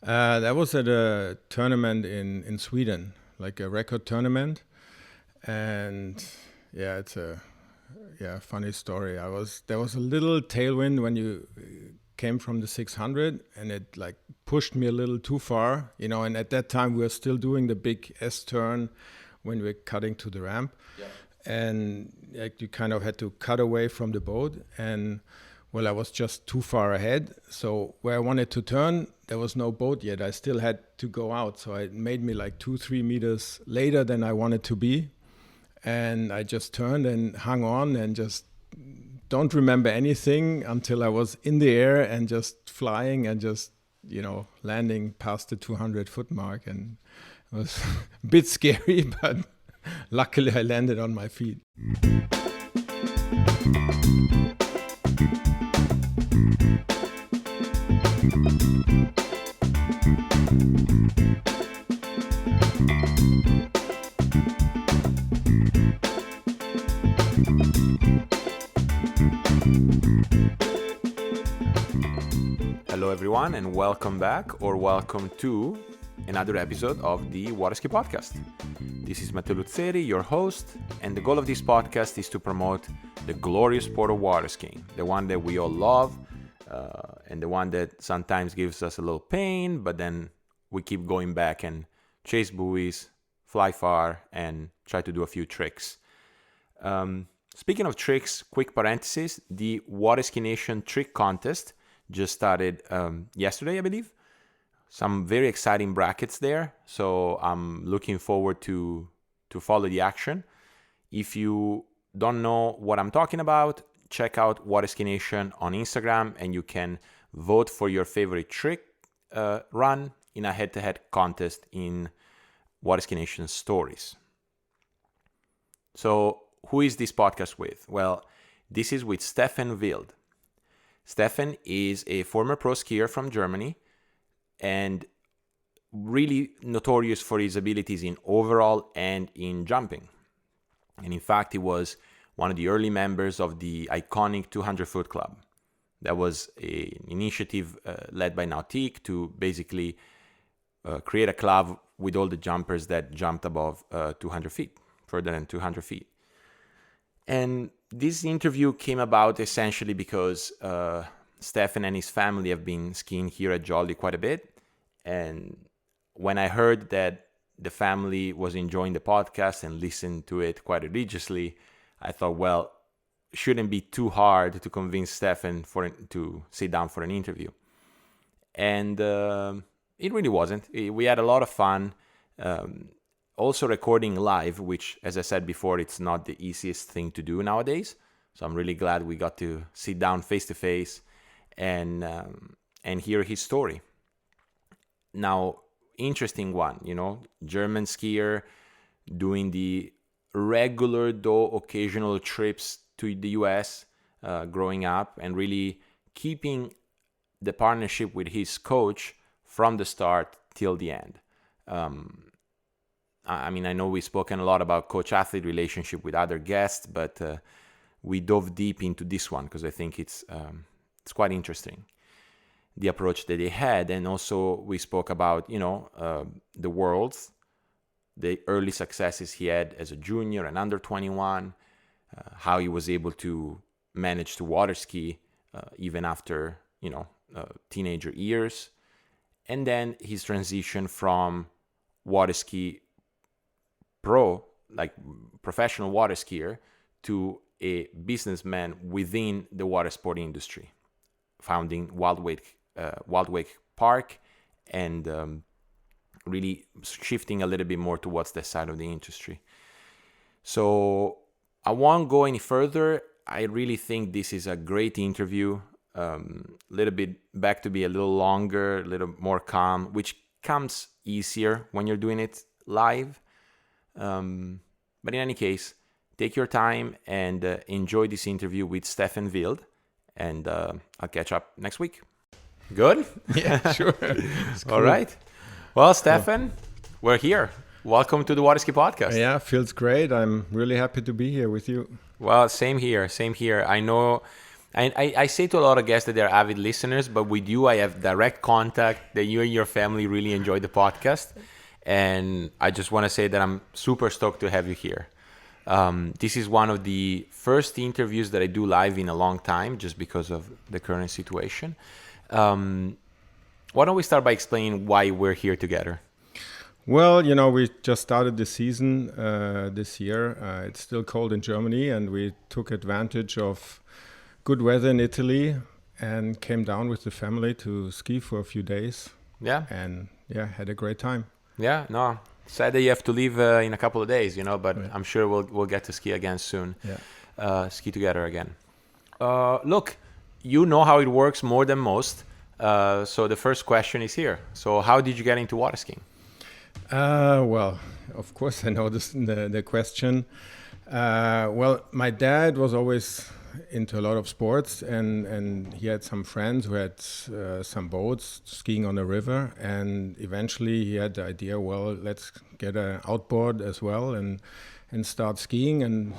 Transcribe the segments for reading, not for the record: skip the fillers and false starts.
That was at a tournament in Sweden, like a record tournament. And yeah, it's a funny story. There was a little tailwind when you came from the 600, and it like pushed me a little too far, and at that time we were still doing the big S turn when we're cutting to the ramp. Yeah. And like you kind of had to cut away from the boat, and well, I was just too far ahead. So where I wanted to turn, there was no boat yet. I still had to go out. So it made me like 2-3 meters later than I wanted to be. And I just turned and hung on and just don't remember anything until I was in the air and just flying and just, landing past the 200-foot mark. And it was a bit scary, but luckily I landed on my feet. Hello everyone, and welcome back or welcome to another episode of the Waterski Podcast. This is Matteo, your host, and the goal of this podcast is to promote the glorious sport of water skiing, the one that we all love, and the one that sometimes gives us a little pain, but then we keep going back and chase buoys, fly far, and try to do a few tricks. Speaking of tricks, quick parenthesis, the Waterski Nation Trick Contest just started yesterday, I believe. Some very exciting brackets there, so I'm looking forward to follow the action. If you don't know what I'm talking about, check out Waterski Nation on Instagram, and you can vote for your favorite trick run in a head-to-head contest in Waterski Nation stories. So who is this podcast with? Well, this is with Steffen Wild. Steffen is a former pro skier from Germany and really notorious for his abilities in overall and in jumping. And in fact, he was one of the early members of the iconic 200-foot club. That was an initiative led by Nautique to basically create a club with all the jumpers that jumped above 200 feet, further than 200 feet. And this interview came about essentially because Steffen and his family have been skiing here at Jolly quite a bit. And when I heard that the family was enjoying the podcast and listened to it quite religiously, I thought, well, it shouldn't be too hard to convince Steffen to sit down for an interview. And it really wasn't. We had a lot of fun. Also recording live, which, as I said before, it's not the easiest thing to do nowadays. So I'm really glad we got to sit down face to face and hear his story. Now, interesting one, German skier doing the regular though occasional trips to the US growing up and really keeping the partnership with his coach from the start till the end. I know we've spoken a lot about coach-athlete relationship with other guests, but we dove deep into this one because I think it's quite interesting, the approach that they had. And also we spoke about, the Worlds, the early successes he had as a junior and under 21, how he was able to manage to water ski even after, teenager years. And then his transition from water ski professional water skier to a businessman within the water sport industry, founding Wild Wake Park and really shifting a little bit more towards that side of the industry. So I won't go any further. I really think this is a great interview. A little bit back to be a little longer, a little more calm, which comes easier when you're doing it live. But in any case, take your time and enjoy this interview with Steffen Wild, and I'll catch up next week. Good? Yeah, sure. Cool. All right. Well, Steffen, we're here. Welcome to the Waterski Podcast. Yeah, feels great. I'm really happy to be here with you. Well, same here. I know I say to a lot of guests that they're avid listeners, but with you, I have direct contact that you and your family really enjoy the podcast. And I just want to say that I'm super stoked to have you here. This is one of the first interviews that I do live in a long time, just because of the current situation. Why don't we start by explaining why we're here together? Well, we just started the season this year. It's still cold in Germany, and we took advantage of good weather in Italy and came down with the family to ski for a few days. Yeah. And had a great time. Yeah, no. Sad that you have to leave in a couple of days, but Yeah. I'm sure we'll get to ski again soon. Yeah. Ski together again. Look, you know how it works more than most. So the first question is here. So how did you get into water skiing? Well, of course I know the question. Well, my dad was always into a lot of sports, and he had some friends who had some boats skiing on the river, and eventually he had the idea, well, let's get an outboard as well and start skiing. And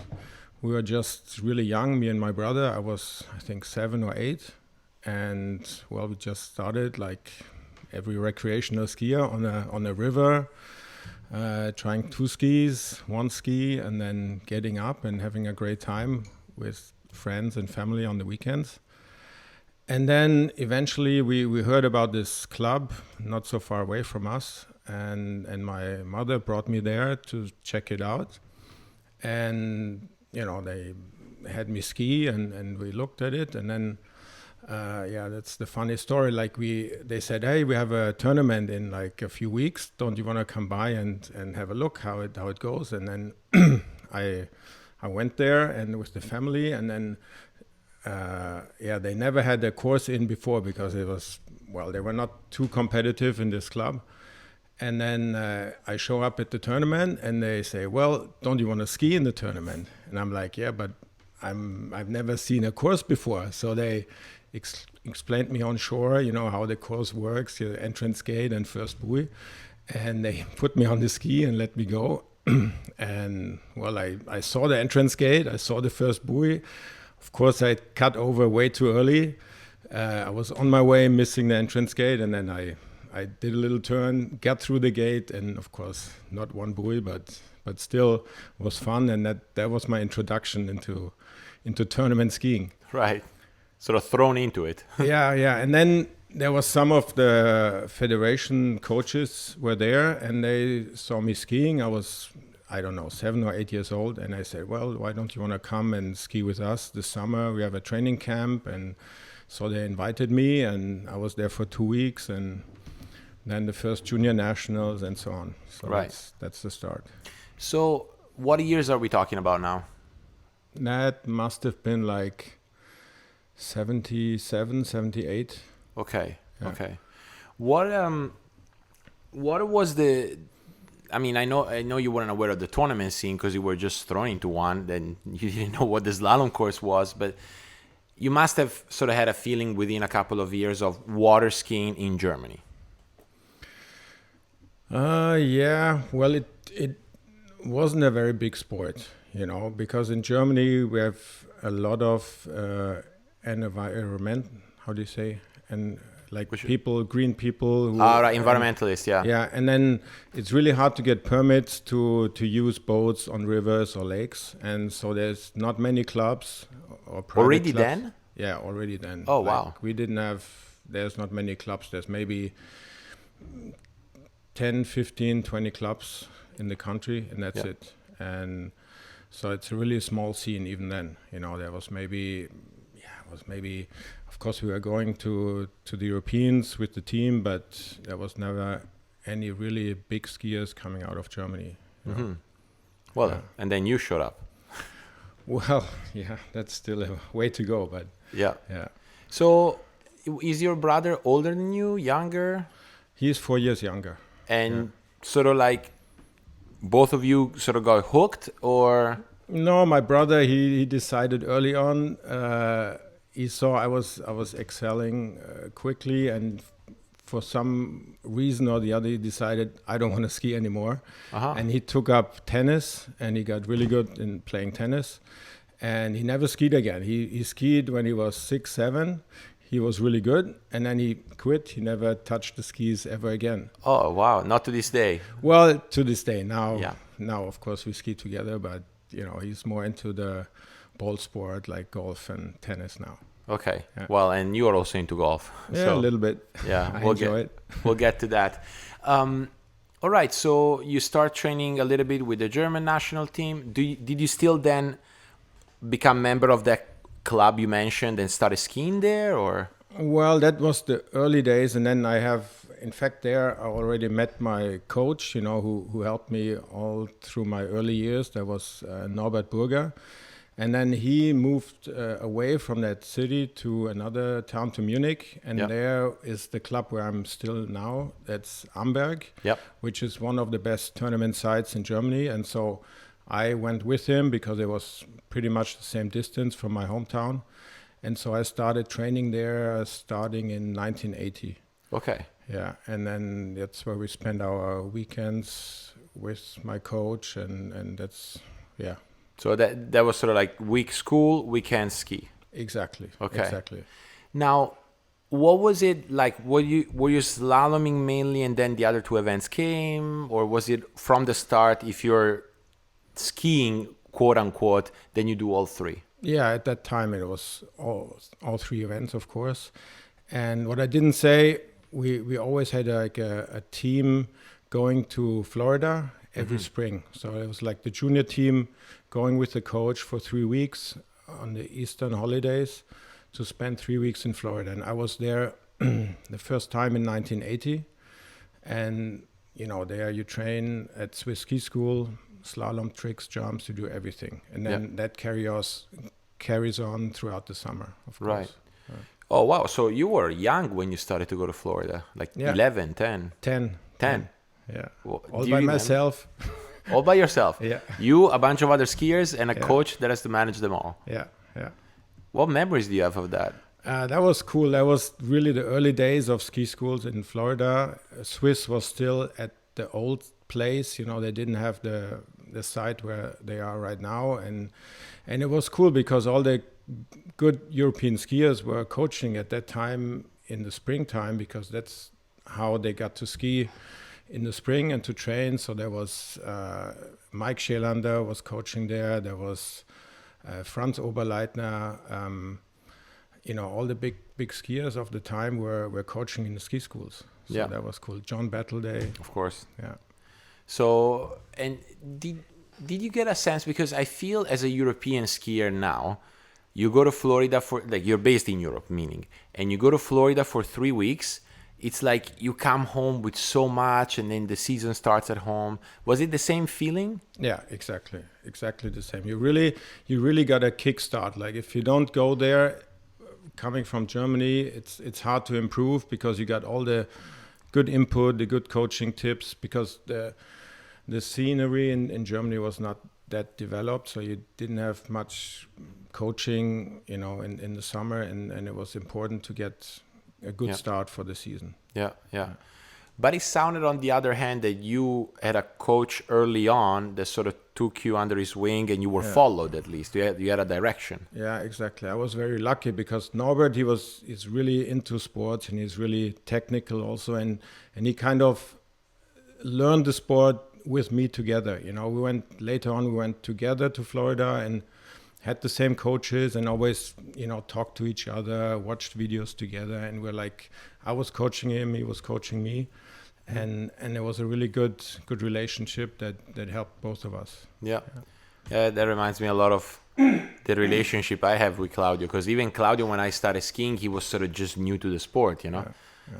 we were just really young, me and my brother. I was, I think, 7 or 8, and well, we just started like every recreational skier on a river, trying 2 skis, 1 ski, and then getting up and having a great time with friends and family on the weekends. And then eventually we heard about this club not so far away from us, and my mother brought me there to check it out. And they had me ski, and we looked at it, and then that's the funny story. Like they said, hey, we have a tournament in like a few weeks. Don't you want to come by and have a look how it goes? And then I went there and with the family, and then they never had a course in before because they were not too competitive in this club. And then I show up at the tournament, and they say, well, don't you want to ski in the tournament? And I'm like, yeah, but I've never seen a course before. So they explained me on shore, how the course works, the entrance gate and first buoy. And they put me on the ski and let me go. And well, I saw the entrance gate, I saw the first buoy. Of course, I cut over way too early. I was on my way, missing the entrance gate, and then I did a little turn, got through the gate, and of course, not one buoy, but still was fun. And that was my introduction into tournament skiing. Right, sort of thrown into it. Yeah, and then there was some of the federation coaches were there, and they saw me skiing. I was, I don't know, 7 or 8 years old, and I said, well, why don't you want to come and ski with us this summer? We have a training camp. And so they invited me, and I was there for 2 weeks, and then the first junior nationals and so on. So right. That's the start. So what years are we talking about now? That must have been like 77, 78. Okay. Yeah. Okay. What was the? I mean, I know you weren't aware of the tournament scene because you were just thrown into one. Then you didn't know what the slalom course was, but you must have sort of had a feeling within a couple of years of water skiing in Germany. Yeah. Well, it wasn't a very big sport, because in Germany we have a lot of environment. How do you say? And like green people who right, environmentalists, yeah. Yeah, and then it's really hard to get permits to use boats on rivers or lakes, and so there's not many clubs or private already clubs. Then? Yeah, already then. Oh, wow. We didn't have. There's not many clubs. There's maybe 10, 15, 20 clubs in the country, and that's it. And so it's a really small scene even then. There was maybe. Of course, we were going to the Europeans with the team, but there was never any really big skiers coming out of Germany. Mm-hmm. Well, and then you showed up. Well, yeah, that's still a way to go, but yeah. Yeah. So, is your brother older than you, younger? He's 4 years younger. And sort of like both of you sort of got hooked, or? No, my brother, he decided early on. He saw I was excelling quickly, and for some reason or the other, he decided I don't want to ski anymore. And he took up tennis, and he got really good in playing tennis. and he never skied again. He skied when he was 6, 7. He was really good, and then he quit. He never touched the skis ever again. Oh, wow. Not to this day. Well, to this day. Now, Yeah. now of course, we ski together, but, he's more into the ball sport like golf and tennis now. Okay. Yeah. Well, and you are also into golf. Yeah, a little bit. Yeah, I enjoy it. We'll get to that. All right. So you start training a little bit with the German national team. Did you still then become member of that club you mentioned and started skiing there, or? Well, that was the early days, and then I have, in fact, there I already met my coach, who helped me all through my early years. That was Norbert Burger. And then he moved away from that city to another town, to Munich. And there is the club where I'm still now. That's Amberg, which is one of the best tournament sites in Germany. And so I went with him because it was pretty much the same distance from my hometown. And so I started training there starting in 1980. Okay. Yeah, and then that's where we spend our weekends with my coach, and that's, yeah. So that was sort of like week school, weekend ski. Exactly. Okay. Exactly. Now, what was it like? Were you slaloming mainly, and then the other two events came, or was it from the start? If you're skiing, quote unquote, then you do all three. Yeah, at that time it was all three events, of course. And what I didn't say, we always had like a team going to Florida every spring. So it was like the junior team going with the coach for 3 weeks on the Eastern holidays to spend 3 weeks in Florida. And I was there the first time in 1980. And, there you train at Swiss ski school, slalom tricks, jumps, you do everything. And then that carries on throughout the summer, of course. Right. Oh, wow. So you were young when you started to go to Florida, like 11, 10? 10. 10. Yeah. Well, all by myself. All by yourself? Yeah. You, a bunch of other skiers, and a coach that has to manage them all? Yeah, yeah. What memories do you have of that? That was cool. That was really the early days of ski schools in Florida. Swiss was still at the old place. They didn't have the site where they are right now. And it was cool because all the good European skiers were coaching at that time in the springtime, because that's how they got to ski in the spring and to train. So there was Mike Schelander was coaching there. There was Franz Oberleitner. All the big skiers of the time were coaching in the ski schools. So that was cool. John Battleday. Of course. Yeah. So, and did you get a sense, because I feel as a European skier now, you go to Florida for, like, you're based in Europe, meaning, and you go to Florida for 3 weeks, it's like you come home with so much, and then the season starts at home. Was it the same feeling? Yeah, exactly the same. You really got a kickstart. Like, if you don't go there, coming from Germany, it's hard to improve, because you got all the good input, the good coaching tips, because the scenery in Germany was not that developed, so you didn't have much coaching, in the summer, and it was important to get a good start for the season. Yeah. But it sounded, on the other hand, that you had a coach early on that sort of took you under his wing, and you were followed, at least. You had a direction. Yeah, exactly. I was very lucky, because Norbert, he's really into sports, and he's really technical also, and he kind of learned the sport with me together. We went together to Florida and had the same coaches, and always, talked to each other, watched videos together, and we're like, I was coaching him, he was coaching me. And it was a really good relationship that helped both of us. Yeah, that reminds me a lot of the relationship I have with Claudio, because even Claudio, when I started skiing, he was sort of just new to the sport,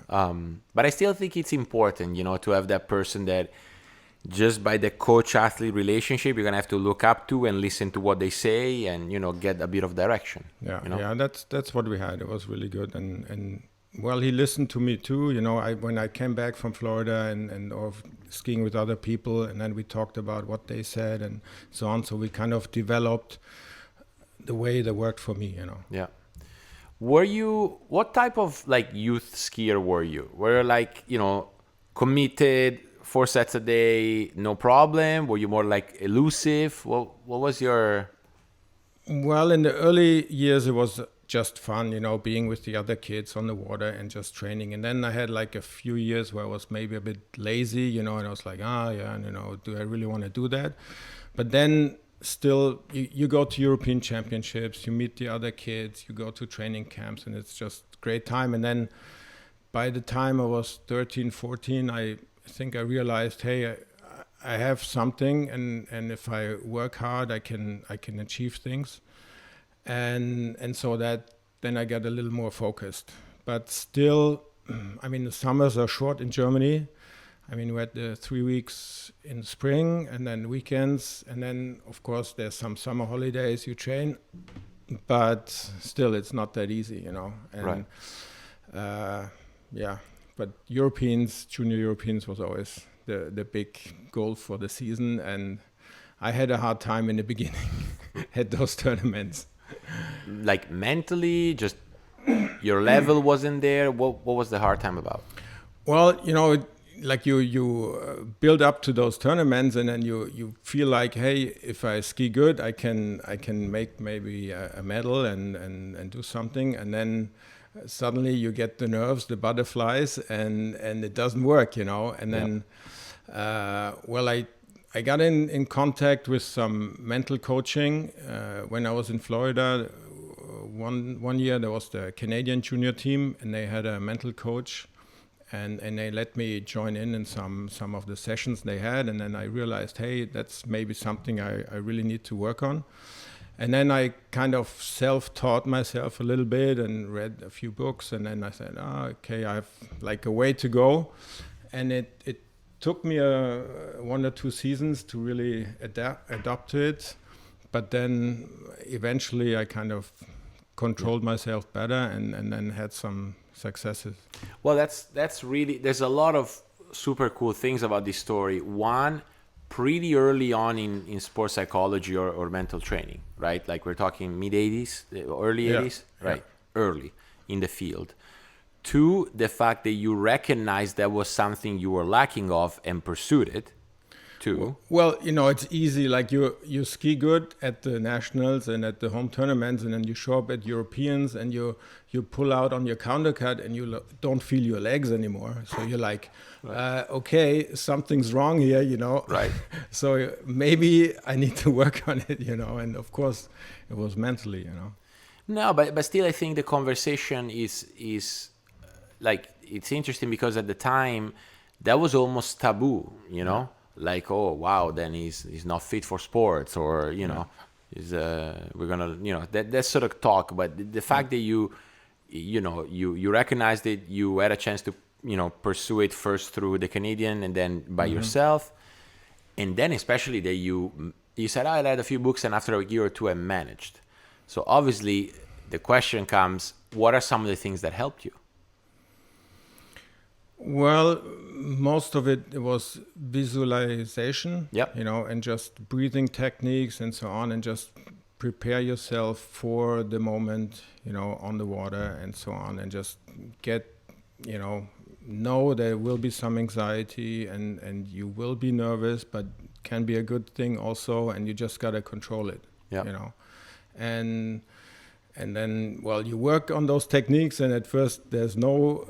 But I still think it's important, to have that person that, just by the coach-athlete relationship, you're gonna have to look up to and listen to what they say, and get a bit of direction. Yeah, that's what we had. It was really good, and well, he listened to me too. When I came back from Florida and or skiing with other people, and then we talked about what they said and so on. So we kind of developed the way that worked for me. Yeah. What type of like youth skier were you? Were you committed, 4 sets a day, no problem? Were you more like elusive? What was your? Well, in the early years, it was just fun, being with the other kids on the water and just training. And then I had like a few years where I was maybe a bit lazy, and I was like, yeah, and, do I really want to do that? But then still, you go to European Championships, you meet the other kids, you go to training camps, and it's just great time. And then by the time I was 13, 14, I think I realized, hey, I have something, and if I work hard, I can achieve things, and so that then I get a little more focused. But still, I mean, the summers are short in Germany. I mean, we had the 3 weeks in spring, and then weekends, and then of course there's some summer holidays you train, but still it's not that easy, And Right. Yeah, but junior Europeans was always the big goal for the season, and I had a hard time in the beginning at those tournaments. Like mentally, just your level wasn't there. What was the hard time about? Well, like you build up to those tournaments, and then you feel like, hey, if I ski good, I can make maybe a medal and do something, and then suddenly you get the nerves, the butterflies, and it doesn't work, And then, well, I got in contact with some mental coaching when I was in Florida. One year there was the Canadian junior team, and they had a mental coach, and they let me join in some of the sessions they had, and then I realized, hey, that's maybe something I really need to work on. And then I kind of self-taught myself a little bit and read a few books, and then I said, okay, I have like a way to go. And it took me 1 or 2 seasons to really adapt to it, but then eventually I kind of controlled myself better and then had some successes. Well, that's really, there's a lot of super cool things about this story. One, pretty early on in sports psychology or mental training, right? Like we're talking mid 80s, early 80s, right? Yeah. Early in the field. 2, the fact that you recognized that was something you were lacking of and pursued it. 2. Well, it's easy. Like you ski good at the nationals and at the home tournaments, and then you show up at Europeans and you pull out on your countercut and you don't feel your legs anymore. So you're like, right. Okay, something's wrong here, Right. So maybe I need to work on it, And of course, it was mentally, No, but still, I think the conversation is like, it's interesting because at the time that was almost taboo, like, oh wow, then he's not fit for sports, or is we're gonna that sort of talk. But the fact that you recognized it, you had a chance to pursue it first through the Canadian and then by yourself, and then especially that you said, I read a few books, and after a year or 2 I managed. So obviously the question comes, what are some of the things that helped you? Well, most of it was visualization, and just breathing techniques and so on, and just prepare yourself for the moment, on the water and so on, and just get, know there will be some anxiety and you will be nervous, but can be a good thing also, and you just got to control it, And then, well, you work on those techniques, and at first there's no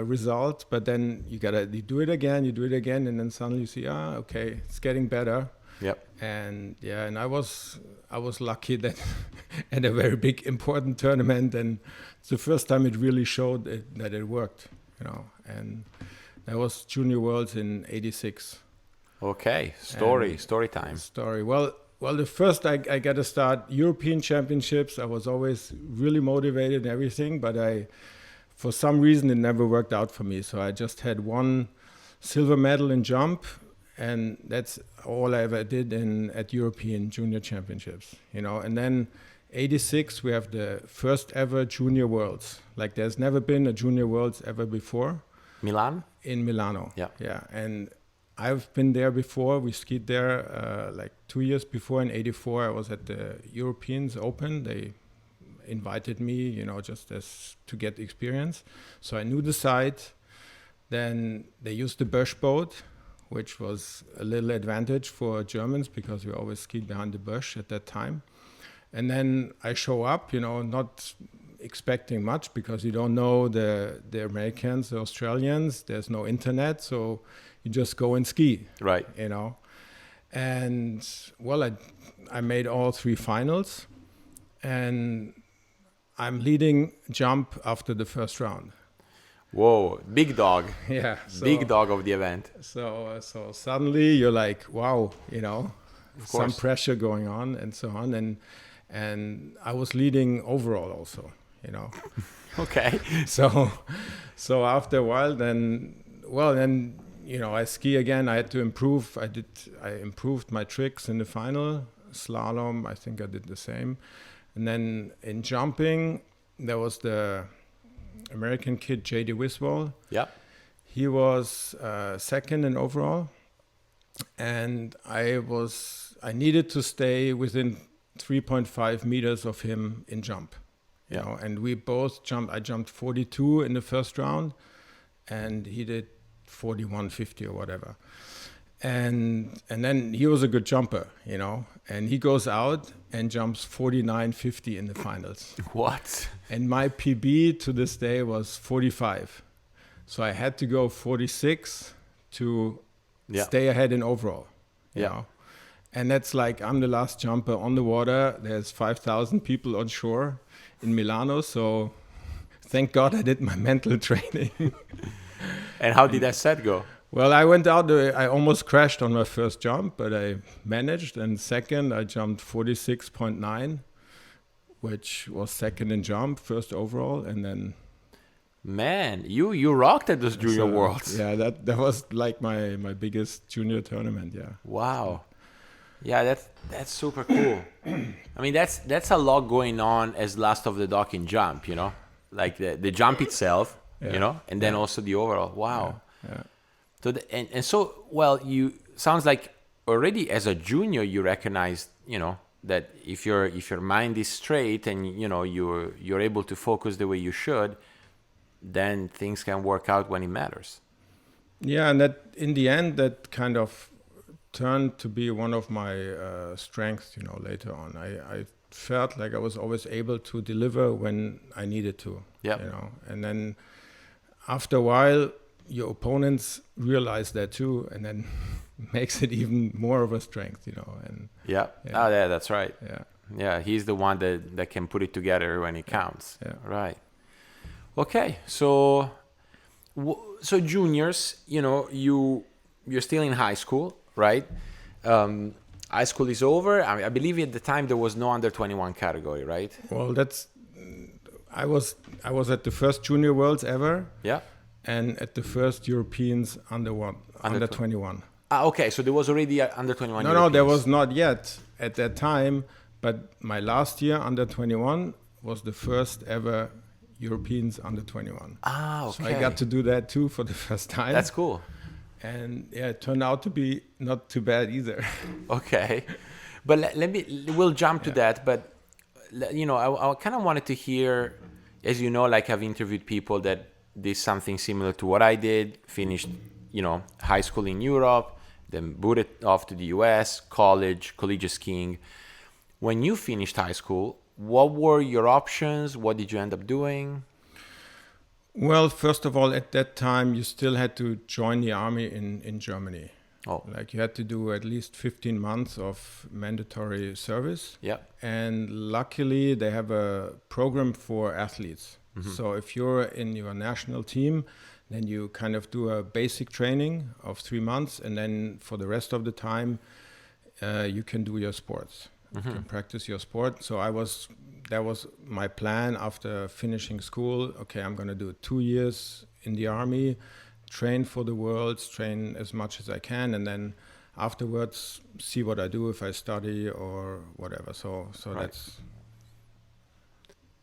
result, but then you do it again, and then suddenly you see, okay, it's getting better. Yep. And and I was lucky that at a very big important tournament, and it's the first time it really showed that it worked, And that was Junior Worlds in '86. Okay, story time. Well, the first I got to start European Championships. I was always really motivated and everything, but for some reason, it never worked out for me. So I just had 1 silver medal in jump, and that's all I ever did at European Junior Championships, And then '86, we have the first ever Junior Worlds. Like there's never been a Junior Worlds ever before. Milan? In Milano. Yeah. Yeah, and I've been there before. We skied there like 2 years before. In '84, I was at the Europeans Open. They invited me, just to get experience. So I knew the site. Then they used the Bösch boat, which was a little advantage for Germans because we always skied behind the Bösch at that time. And then I show up, not expecting much because you don't know the Americans, the Australians. There's no internet, so you just go and ski. Right. And well, I made all 3 finals, and I'm leading jump after the first round. Whoa, big dog. Yeah. Big dog of the event. So suddenly you're like, wow, some pressure going on and so on. And I was leading overall also, Okay. So after a while, then I ski again. I had to improve. I improved my tricks in the final. Slalom, I think I did the same. And then in jumping, there was the American kid, J.D. Wiswall. Yeah. He was second in overall. And I needed to stay within 3.5 meters of him in jump. And we both jumped. I jumped 42 in the first round, and he did 41.50 or whatever. And then he was a good jumper, and he goes out and jumps 49.50 in the finals. What? And my PB to this day was 45. So I had to go 46 to stay ahead in overall. And that's like, I'm the last jumper on the water. There's 5,000 people on shore in Milano. So thank God I did my mental training. And how did that set go? Well, I went out, I almost crashed on my first jump, but I managed. And second, I jumped 46.9, which was second in jump, first overall. And then... Man, you rocked at those junior worlds. Yeah, that was like my biggest junior tournament, yeah. Wow. Yeah, that's super cool. I mean, that's a lot going on as last of the dock in jump, like the jump itself, and then also the overall. Wow. Yeah. So you sounds like already as a junior you recognized, that if your mind is straight and you're able to focus the way you should, then things can work out when it matters. Yeah, and that in the end that kind of turned to be one of my strengths, later on. I felt like I was always able to deliver when I needed to. Yeah. And then after a while, your opponents realize that too, and then makes it even more of a strength, And yeah. Oh, yeah, that's right. Yeah. Yeah, he's the one that can put it together when it counts. Yeah. Right. Okay, so juniors, you're still in high school, right? High school is over. I believe at the time there was no under 21 category, right? Well, I was at the first Junior Worlds ever. Yeah. And at the first Europeans under 21. Okay, so there was already under 21. No, there was not yet at that time. But my last year under 21 was the first ever Europeans under 21. Okay. So I got to do that too for the first time. That's cool. And it turned out to be not too bad either. Okay. But we'll jump to that. But, I kind of wanted to hear, as like I've interviewed people that did something similar to what I did, finished, high school in Europe, then booted off to the US, collegiate skiing. When you finished high school, what were your options? What did you end up doing? Well, first of all, at that time, you still had to join the army in Germany. Oh. Like you had to do at least 15 months of mandatory service. Yeah. And luckily, they have a program for athletes. Mm-hmm. So if you're in your national team, then you kind of do a basic training of 3 months. And then for the rest of the time, you can do your sports. Mm-hmm. You can practice your sport. So that was my plan after finishing school. Okay, I'm going to do 2 years in the army, train for the Worlds, train as much as I can, and then afterwards see what I do, if I study or whatever. So right. That's...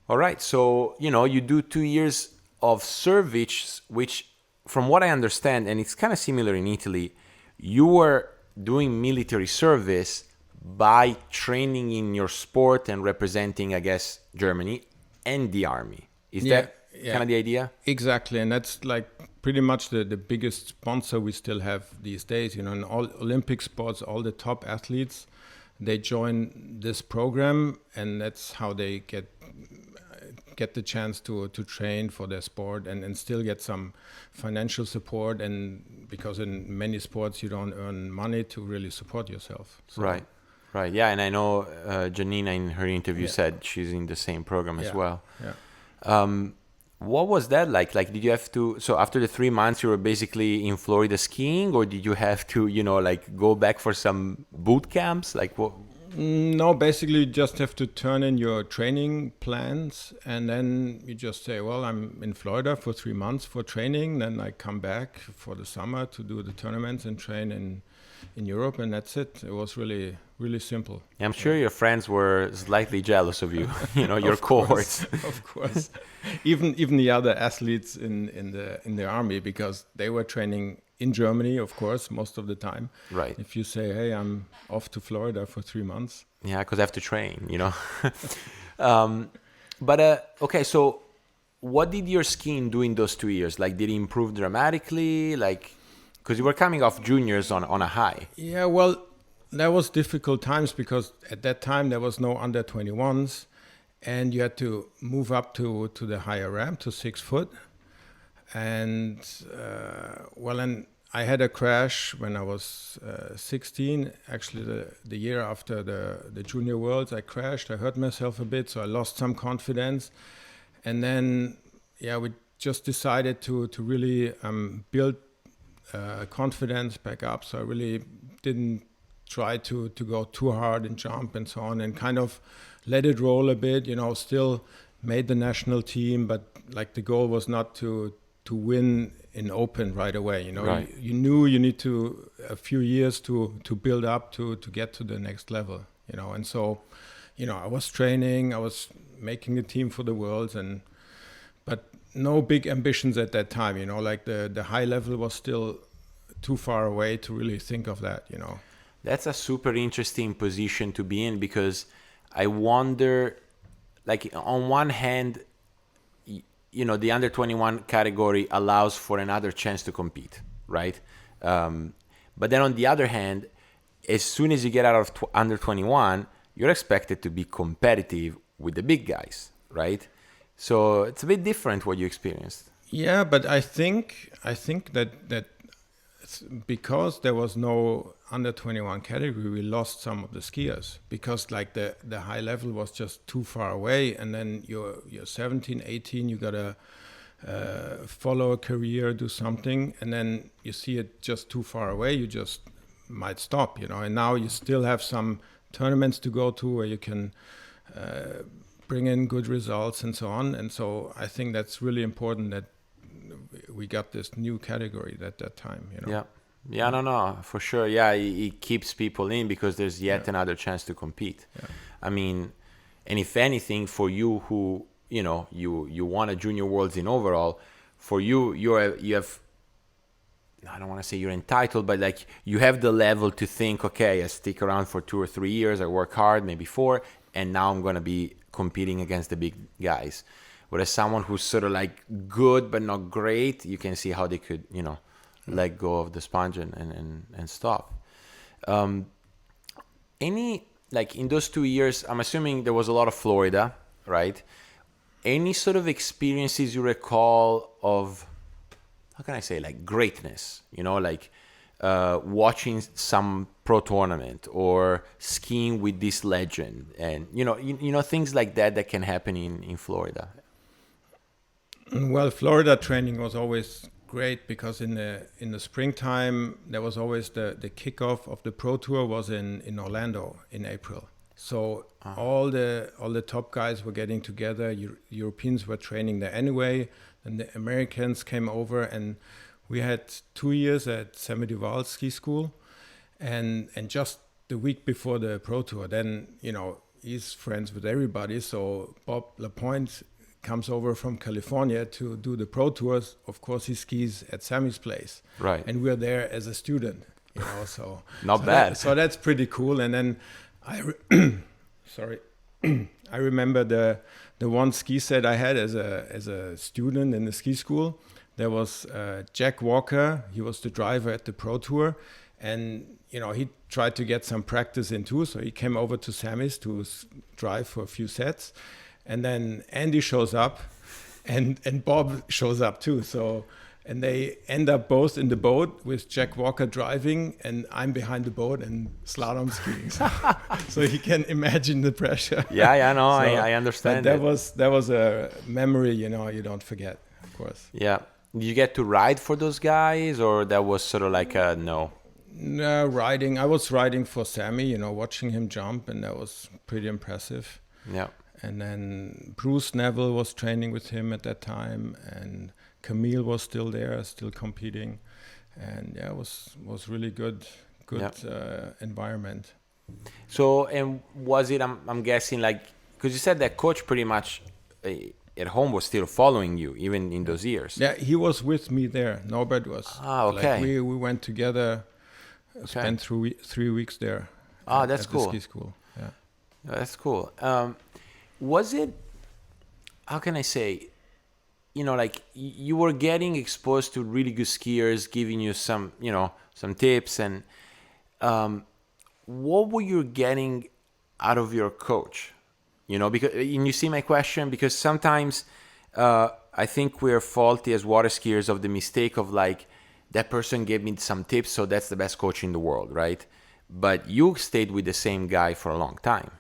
All right. So, you do 2 years of service, which from what I understand, and it's kind of similar in Italy, you were doing military service by training in your sport and representing, I guess, Germany and the army. Is that kind of the idea? Exactly. And that's like pretty much the biggest sponsor we still have these days. In all Olympic sports, all the top athletes, they join this program, and that's how they get the chance to train for their sport and still get some financial support. And because in many sports you don't earn money to really support yourself. So, Right. Yeah, and I know Janina in her interview said she's in the same program as well. Yeah. What was that like? Like, did you have to, so after the 3 months you were basically in Florida skiing, or did you have to, like go back for some boot camps? Like what? No, basically you just have to turn in your training plans, and then you just say, well, I'm in Florida for 3 months for training, then I come back for the summer to do the tournaments and train in Europe, and that's it. It was really, really simple. I'm sure your friends were slightly jealous of you, your cohorts. Of course. Even the other athletes in the army, because they were training in Germany, of course, most of the time. Right. If you say, hey, I'm off to Florida for 3 months. Yeah, because I have to train, Okay, so what did your skiing do in those 2 years? Like, did it improve dramatically? Like, because you were coming off juniors on a high. Yeah, well, that was difficult times because at that time there was no under 21s, and you had to move up to the higher ramp to 6 foot. And and I had a crash when I was 16. Actually, the year after the Junior Worlds, I crashed. I hurt myself a bit, so I lost some confidence. And then, we just decided to really build confidence back up. So I really didn't try to go too hard and jump and so on, and kind of let it roll a bit. Still made the national team, but like the goal was not to win in open right away. Right. You knew you need to a few years to build up to get to the next level. And so, I was training, I was making the team for the Worlds, but no big ambitions at that time. Like the high level was still too far away to really think of that. That's a super interesting position to be in, because I wonder, like, on one hand, the under 21 category allows for another chance to compete, right? But then on the other hand, as soon as you get out of under 21, you're expected to be competitive with the big guys, right? So it's a bit different what you experienced. Yeah, but I think that because there was no under 21 category, we lost some of the skiers, because like the high level was just too far away, and then you're 17, 18, you gotta follow a career, do something, and then you see it just too far away, you just might stop, and now you still have some tournaments to go to where you can bring in good results and so on. And so I think that's really important that we got this new category at that time. Yeah, no, for sure. Yeah, it keeps people in because there's yet another chance to compete. Yeah. I mean, and if anything, for you who you won a Junior Worlds in overall, for you have, I don't want to say you're entitled, but like you have the level to think, okay, I stick around for 2 or 3 years, I work hard, maybe 4, and now I'm gonna be competing against the big guys. Whereas someone who's sort of like good but not great, you can see how they could, let go of the sponge and stop. Any, like in those 2 years, I'm assuming there was a lot of Florida, right? Any sort of experiences you recall of, how can I say, like greatness, like watching some pro tournament or skiing with this legend, and things like that can happen in Florida? Well, Florida training was always great because in the springtime there was always the kickoff of the Pro Tour was in Orlando in April. So all the top guys were getting together. Europeans were training there anyway, and the Americans came over, and we had 2 years at Steffen Wild ski school, and just the week before the Pro Tour, then he's friends with everybody. So Bob Lapointe comes over from California to do the Pro Tours. Of course, he skis at Sammy's place, right? And we're there as a student, So not bad. So that's pretty cool. And then I remember the one ski set I had as a student in the ski school. there was Jack Walker. He was the driver at the Pro Tour, and he tried to get some practice in too. So he came over to Sammy's to drive for a few sets, and then Andy shows up, and Bob shows up too. So. And they end up both in the boat with Jack Walker driving, and I'm behind the boat and slalom skiing. So you can imagine the pressure. Yeah, no, I understand. That was a memory, you don't forget, of course. Yeah. Did you get to ride for those guys, or that was sort of like a no? No, riding. I was riding for Sammy, watching him jump, and that was pretty impressive. Yeah. And then Bruce Neville was training with him at that time, and Camille was still there, still competing, and it was really good environment. So, and was it? I'm guessing, like, because you said that coach pretty much at home was still following you even in those years. Yeah, he was with me there. Norbert was. Ah, okay. Like we went together, spent 3 weeks there. That's at cool. The ski school. Yeah, that's cool. Was it? How can I say? Like you were getting exposed to really good skiers, giving you some tips, and what were you getting out of your coach? Because, and you see my question, because sometimes I think we're faulty as water skiers of the mistake of like, that person gave me some tips, so that's the best coach in the world, right? But you stayed with the same guy for a long time.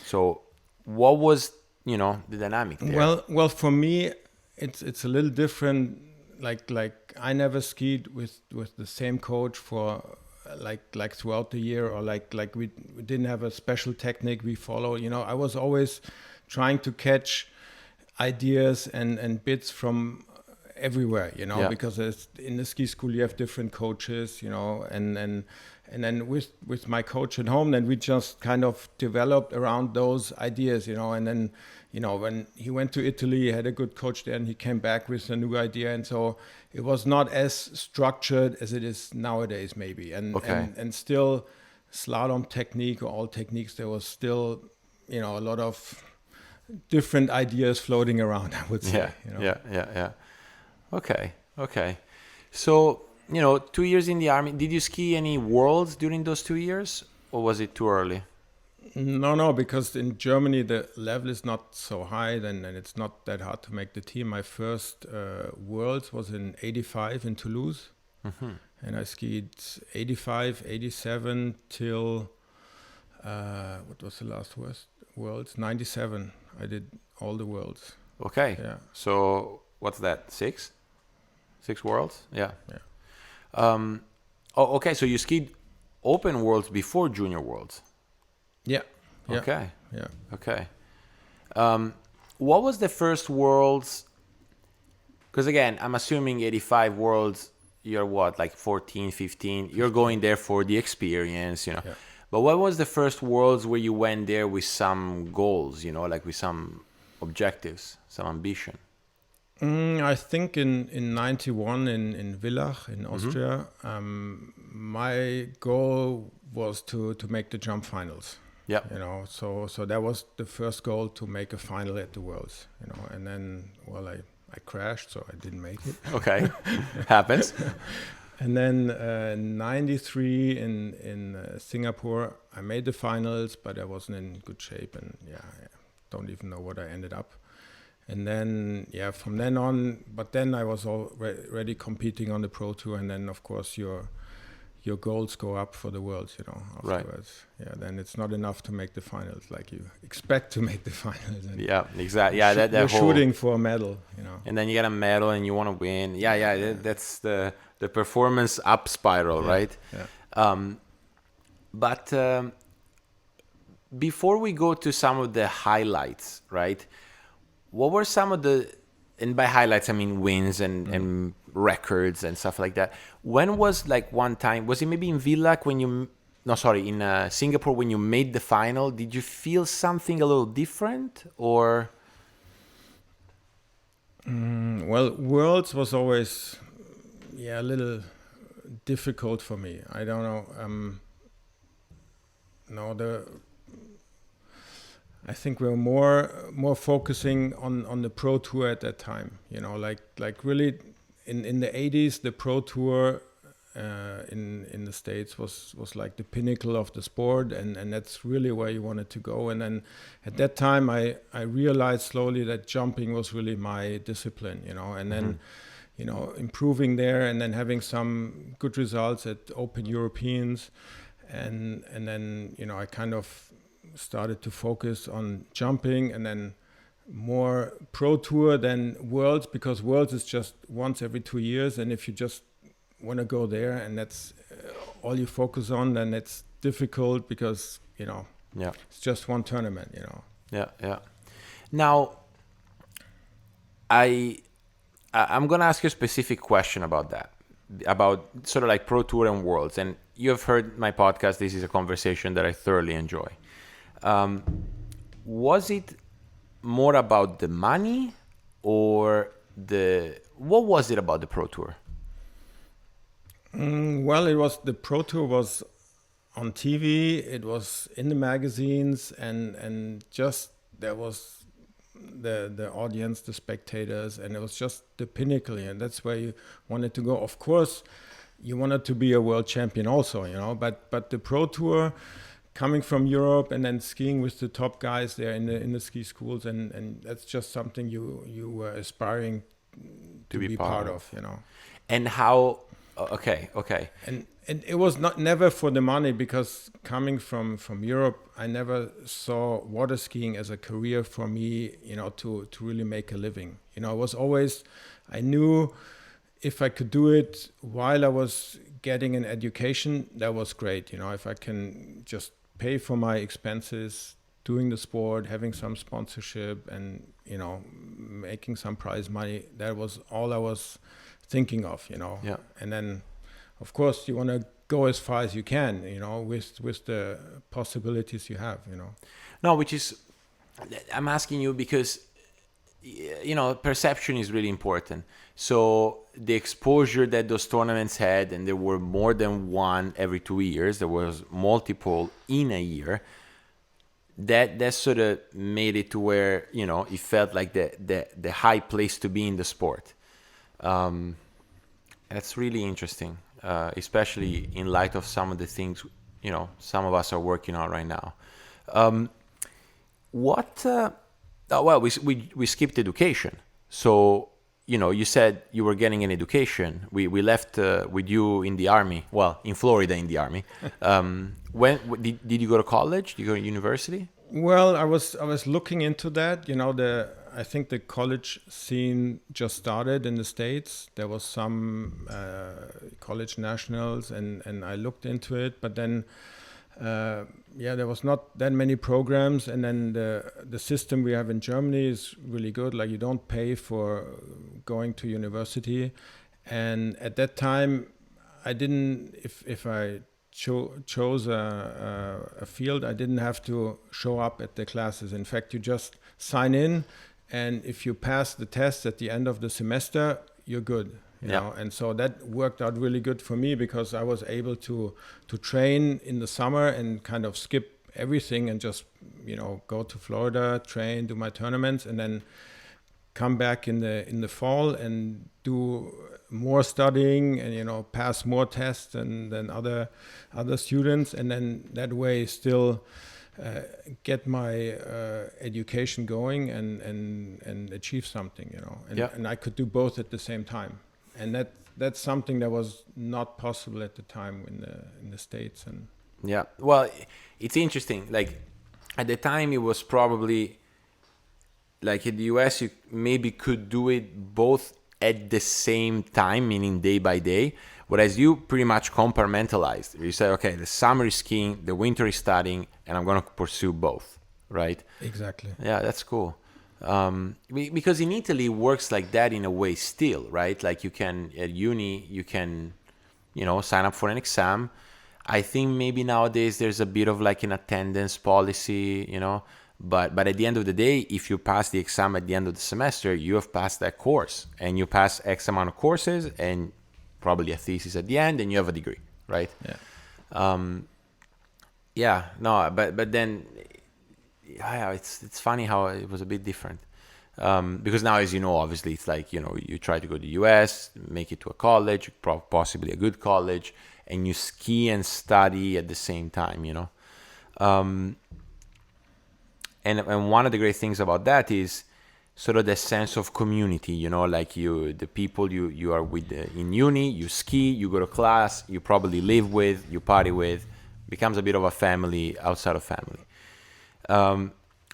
So what was, the dynamic there? Well, for me, it's a little different. Like I never skied with the same coach for like throughout the year, or like we didn't have a special technique we follow. I was always trying to catch ideas and bits from everywhere, because in the ski school you have different coaches, and then with my coach at home, then we just kind of developed around those ideas, and then when he went to Italy, he had a good coach there, and he came back with a new idea, and so it was not as structured as it is nowadays, maybe, and still slalom technique, or all techniques, there was still a lot of different ideas floating around, I would say. Yeah. Okay. So, 2 years in the army, did you ski any worlds during those 2 years, or was it too early? No, because in Germany the level is not so high, and it's not that hard to make the team. My first worlds was in 85 in Toulouse, and I skied 85, 87 till, what was the last worlds? 97. I did all the worlds. Okay. Yeah. So what's that? 6 worlds? Yeah. Okay. So you skied open worlds before junior worlds. Yeah. Okay. Yeah. Okay. What was the first worlds? Because again, I'm assuming 85 worlds, you're what, like 14, 15? You're going there for the experience, Yeah. But what was the first worlds where you went there with some goals, like with some objectives, some ambition? I think in 91 in Villach in Austria, my goal was to make the jump finals. Yeah. So that was the first goal, to make a final at the Worlds, and then, I crashed, so I didn't make it. Okay. Happens. And then 93 in Singapore, I made the finals, but I wasn't in good shape, and I don't even know what I ended up. And then, from then on, but then I was already competing on the Pro Tour, and then of course your goals go up for the Worlds, afterwards. Right. Yeah, then it's not enough to make the finals, like you expect to make the finals. And yeah, exactly. Yeah, that you're whole, shooting for a medal, And then you get a medal and you want to win. Yeah. That's the performance up spiral, right? Yeah. But before we go to some of the highlights, right? What were some of the, and by highlights I mean wins and records and stuff like that. When was like one time, was it maybe in Villach in Singapore when you made the final? Did you feel something a little different, or? Worlds was always, a little difficult for me. I don't know. I think we were more focusing on the Pro Tour at that time. Like really in the 80s, the pro tour in the States was like the pinnacle of the sport, and that's really where you wanted to go. And then at that time, I realized slowly that jumping was really my discipline, and then improving there, and then having some good results at Open Europeans, and then I kind of started to focus on jumping, and then more pro tour than worlds, because worlds is just once every 2 years, and if you just want to go there and that's all you focus on, then it's difficult because it's just one tournament. Yeah. Now, I'm gonna ask you a specific question about that, about sort of like pro tour and worlds. And you have heard my podcast. This is a conversation that I thoroughly enjoy. Was it more about the money, or what was it about the pro tour? Well, the pro tour was on TV, it was in the magazines, and just there was the audience, the spectators, and it was just the pinnacle, and that's where you wanted to go. Of course, you wanted to be a world champion also, but the pro tour, coming from Europe and then skiing with the top guys there in the ski schools, and that's just something you were aspiring to be part of. And how? Okay. And it was never for the money, because coming from Europe, I never saw water skiing as a career for me, to really make a living. It was always, I knew if I could do it while I was getting an education, that was great. If I can just pay for my expenses, doing the sport, having some sponsorship, and making some prize money, that was all I was thinking of. Yeah. And then of course you want to go as far as you can, with the possibilities you have. No, which is, I'm asking you because perception is really important. So the exposure that those tournaments had, and there were more than one every 2 years, there was multiple in a year, that sort of made it to where it felt like the high place to be in the sport. That's really interesting, especially in light of some of the things some of us are working on right now. Well, we skipped education. So you said you were getting an education. We left with you in the army. Well, in Florida in the army. When did you go to college? Did you go to university? Well, I was looking into that. I think the college scene just started in the States. There was some college nationals, and I looked into it. But then, there was not that many programs. And then the system we have in Germany is really good. Like, you don't pay for going to university. And at that time, I didn't. If I chose a field, I didn't have to show up at the classes. In fact, you just sign in, and if you pass the test at the end of the semester, you're good. You know? And so that worked out really good for me, because I was able to train in the summer and kind of skip everything and just go to Florida, train, do my tournaments, and then come back in the fall and do more studying and pass more tests than other students, and then that way still get my education going and achieve something, and I could do both at the same time, and that's something that was not possible at the time in the States. And well, it's interesting. Like, at the time, it was probably like in the US, you maybe could do it both at the same time, meaning day by day, whereas you pretty much compartmentalized. You say, okay, the summer is skiing, the winter is studying, and I'm going to pursue both, right? Exactly. Yeah, that's cool. Because in Italy, it works like that in a way still, right? Like, you can, at uni, you can, sign up for an exam. I think maybe nowadays there's a bit of like an attendance policy, But at the end of the day, if you pass the exam at the end of the semester, you have passed that course, and you pass X amount of courses and probably a thesis at the end, and you have a degree, right? Yeah. But then, it's funny how it was a bit different. Because now, as you know, obviously it's like, you try to go to the US, make it to a college, possibly a good college, and you ski and study at the same time, and one of the great things about that is sort of the sense of community, like the people you are with in uni, you ski, you go to class, you probably live with, you party with, becomes a bit of a family outside of family.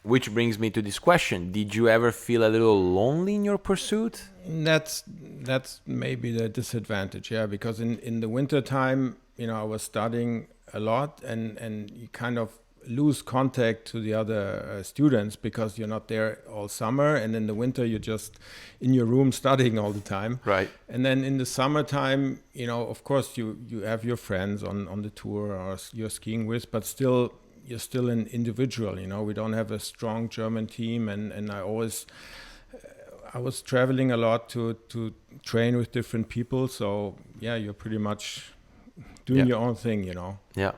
Which brings me to this question. Did you ever feel a little lonely in your pursuit? That's maybe the disadvantage, yeah, because in the winter time, I was studying a lot, and you kind of lose contact to the other students because you're not there all summer, and in the winter you're just in your room studying all the time. Right. And then in the summertime, of course you have your friends on the tour or you're skiing with, but still you're still an individual. We don't have a strong German team, and I was traveling a lot to train with different people. So yeah, you're pretty much doing your own thing. Yeah.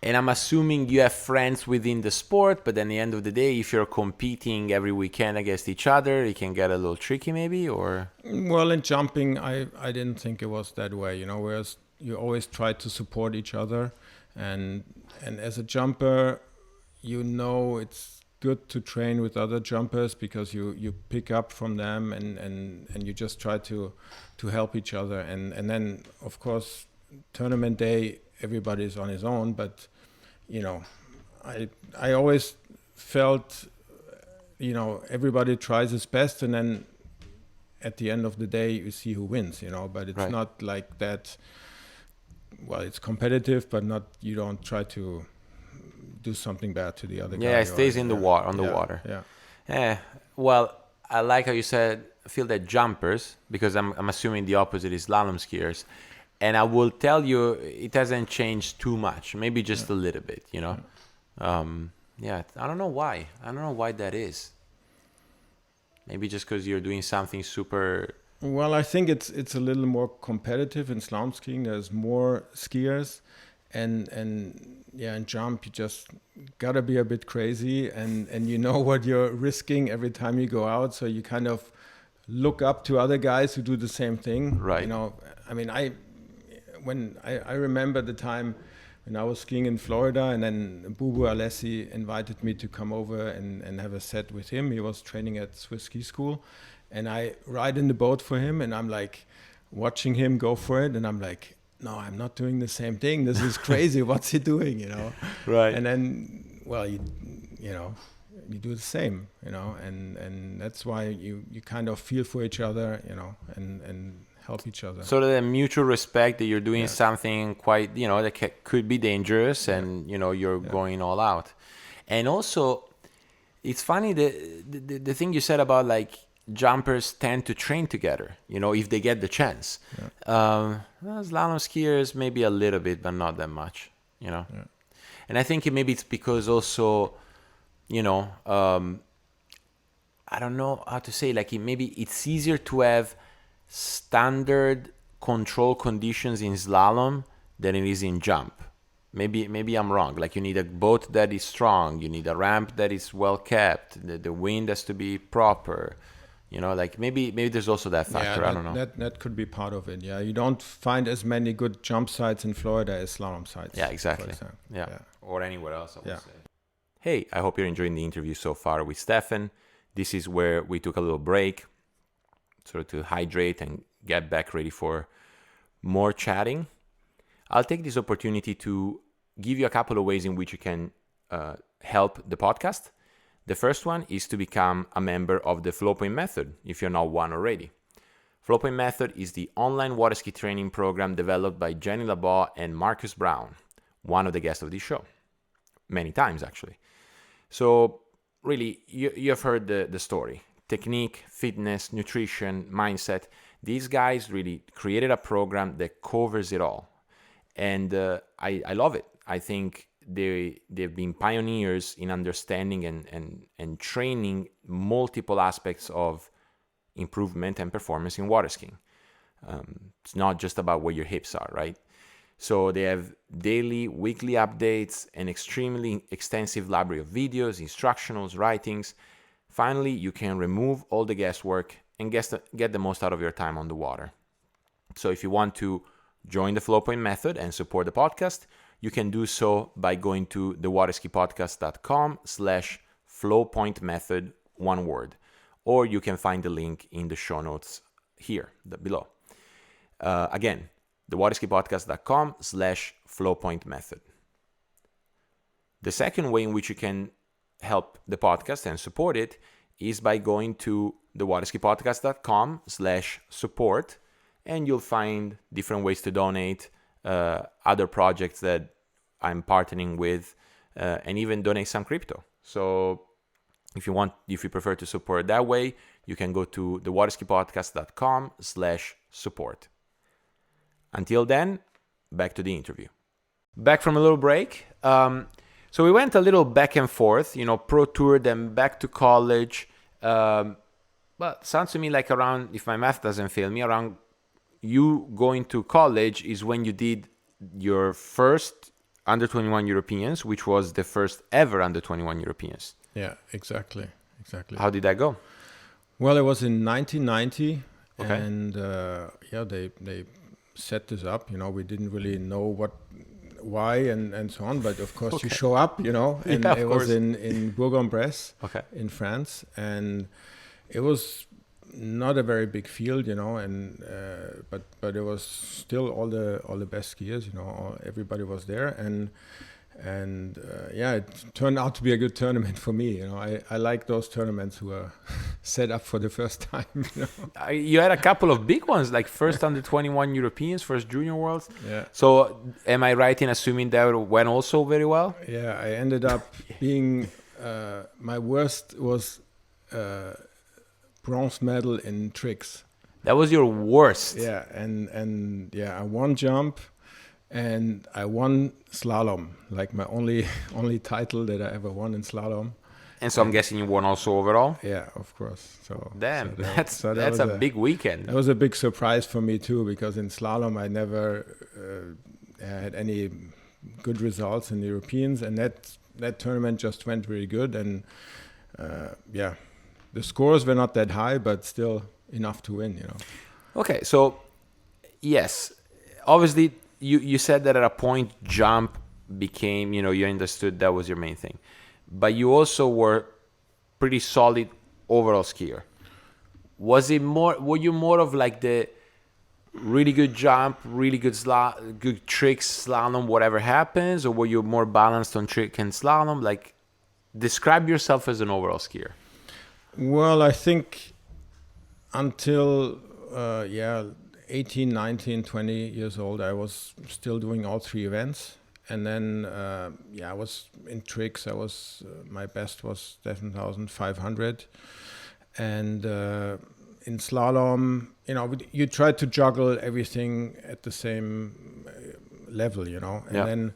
And I'm assuming you have friends within the sport, but at the end of the day, if you're competing every weekend against each other, it can get a little tricky maybe, or? Well, in jumping, I didn't think it was that way, whereas you always try to support each other. And as a jumper, it's good to train with other jumpers because you pick up from them and you just try to help each other. And then, of course, tournament day, everybody's on his own, but I always felt everybody tries his best, and then at the end of the day you see who wins, but it's not like that. Well, it's competitive, but not, you don't try to do something bad to the other guy. Yeah, it stays in the water, on the yeah, water. Yeah. Well, I like how you said, feel that jumpers, because I'm assuming the opposite is slalom skiers. And I will tell you, it hasn't changed too much, maybe just a little bit, I don't know why. I don't know why that is. Maybe just because you're doing something super... Well, I think it's a little more competitive in slalom skiing. There's more skiers, and in jump you just gotta be a bit crazy, and what you're risking every time you go out. So you kind of look up to other guys who do the same thing. Right. I remember the time when I was skiing in Florida, and then Bubu Alessi invited me to come over and have a set with him. He was training at Swiss Ski School, and I ride in the boat for him, and I'm like watching him go for it, and I'm like, no, I'm not doing the same thing. This is crazy. What's he doing? Right. And then, well, you do the same, and that's why you kind of feel for each other, and help each other. So the mutual respect that you're doing something quite, that could be dangerous, and you're going all out. And also, it's funny the thing you said about like jumpers tend to train together, if they get the chance. Slalom skiers maybe a little bit, but not that much, And I think maybe it's because also, I don't know how to say, like maybe it's easier to have standard control conditions in slalom than it is in jump. Maybe I'm wrong. Like you need a boat that is strong, you need a ramp that is well kept, the wind has to be proper. Like maybe there's also that factor. I don't know. That could be part of it. Yeah, you don't find as many good jump sites in Florida as slalom sites. Yeah, exactly. Yeah, or anywhere else, I would say. Hey, I hope you're enjoying the interview so far with Steffen. This is where we took a little break, sort of to hydrate and get back ready for more chatting. I'll take this opportunity to give you a couple of ways in which you can help the podcast. The first one is to become a member of the Flowpoint Method, if you're not one already. Flowpoint Method is the online water ski training program developed by Jenny Labaugh and Marcus Brown, one of the guests of this show. Many times, actually. So, really, you have heard the story. Technique, fitness, nutrition, mindset. These guys really created a program that covers it all. And I love it. I think they've been pioneers in understanding and training multiple aspects of improvement and performance in water skiing. It's not just about where your hips are, right? So they have daily, weekly updates, an extremely extensive library of videos, instructionals, writings. Finally, you can remove all the guesswork and get the most out of your time on the water. So if you want to join the Flowpoint method and support the podcast, you can do so by going to thewaterskipodcast.com/flowpoint method, one word, or you can find the link in the show notes here, below. Again, thewaterskipodcast.com/flowpoint method. The second way in which you can help the podcast and support it is by going to thewaterskipodcast.com/support, and you'll find different ways to donate, other projects that I'm partnering with, and even donate some crypto. So if you prefer to support that way, you can go to thewaterskipodcast.com/support. Until then, back to the interview. Back from a little break. So we went a little back and forth, pro tour, then back to college. But sounds to me like around, if my math doesn't fail me, around you going to college is when you did your first under 21 Europeans, which was the first ever under 21 Europeans. Yeah, exactly. How did that go? Well, it was in 1990, Okay. and they set this up. We didn't really know why and so on, but of course you show up, and Yeah, it was in Bourg-en-Bresse, Okay. in France, and it was not a very big field, and but it was still all the best skiers, everybody was there, and it turned out to be a good tournament for me. I like those tournaments who are set up for the first time. You had a couple of big ones, like first under 21 Europeans, first Junior Worlds. Yeah. So am I right in assuming that went also very well? Yeah, I ended up being my worst was bronze medal in tricks. That was your worst. Yeah, and I won jump. And I won slalom, like my only title that I ever won in slalom. And so I'm guessing you won also overall? Yeah, of course. Damn, that's was a big weekend. That was a big surprise for me too, because in slalom I never had any good results in the Europeans, and that tournament just went really good. And the scores were not that high, but still enough to win. Okay, so yes, obviously. You said that at a point jump became, you understood that was your main thing. But you also were pretty solid overall skier. Were you more of like the really good jump, really good good tricks, slalom, whatever happens, or were you more balanced on trick and slalom? Like, describe yourself as an overall skier. Well, I think until 18, 19, 20 years old, I was still doing all three events. And then, I was in tricks. My best was 7,500. And in slalom, you try to juggle everything at the same level, And then,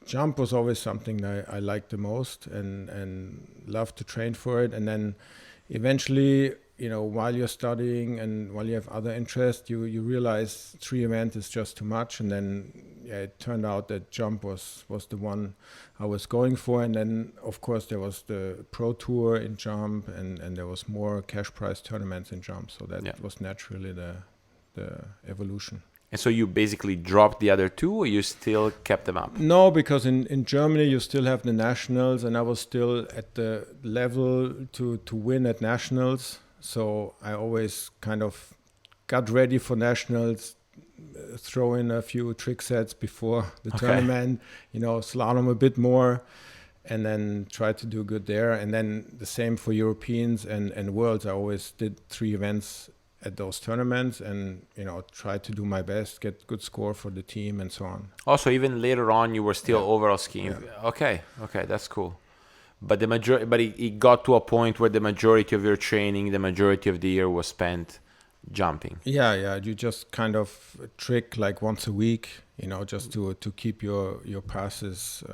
jump was always something that I liked the most and loved to train for it. And then eventually, while you're studying and while you have other interests, you realize three events is just too much. And then it turned out that jump was the one I was going for. And then, of course, there was the pro tour in jump, and there was more cash prize tournaments in jump. So that was naturally the evolution. And so you basically dropped the other two, or you still kept them up? No, because in Germany you still have the nationals, and I was still at the level to win at nationals. So I always kind of got ready for nationals, throw in a few trick sets before the tournament, slalom a bit more, and then try to do good there. And then the same for Europeans and Worlds. I always did three events at those tournaments and, try to do my best, get good score for the team and so on. Also, even later on, you were still overall skiing. Yeah. Okay, that's cool. But it got to a point where the majority of your training, the majority of the year was spent jumping. Yeah. You just kind of trick like once a week, just to keep your passes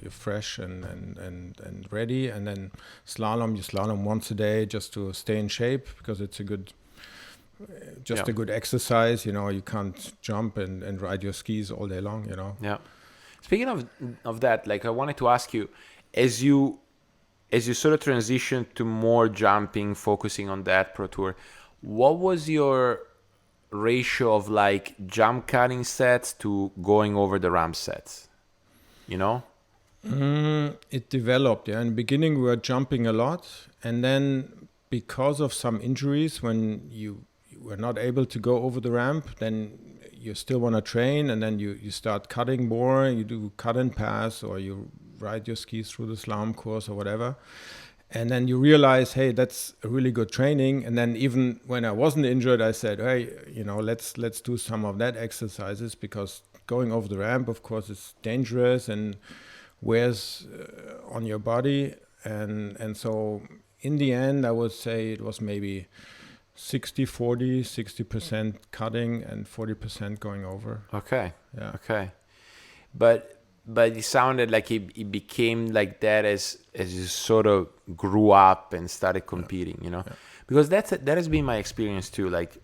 fresh and ready. And then you slalom once a day just to stay in shape, because it's a good just a good exercise. You can't jump and ride your skis all day long. Yeah. Speaking of that, like I wanted to ask you, as you sort of transition to more jumping, focusing on that pro tour, what was your ratio of like jump cutting sets to going over the ramp sets? It developed. In the beginning, we were jumping a lot, and then because of some injuries, when you were not able to go over the ramp, then you still want to train, and then you start cutting more. You do cut and pass, or you ride your skis through the slalom course or whatever. And then you realize, hey, that's a really good training. And then even when I wasn't injured, I said, hey, let's do some of that exercises, because going over the ramp, of course, is dangerous and wears on your body. And so in the end, I would say it was maybe 60-40, 60% cutting and 40% going over. Okay. Yeah. Okay. But it sounded like it became like that as you sort of grew up and started competing, Yeah. Because that has been my experience too. Like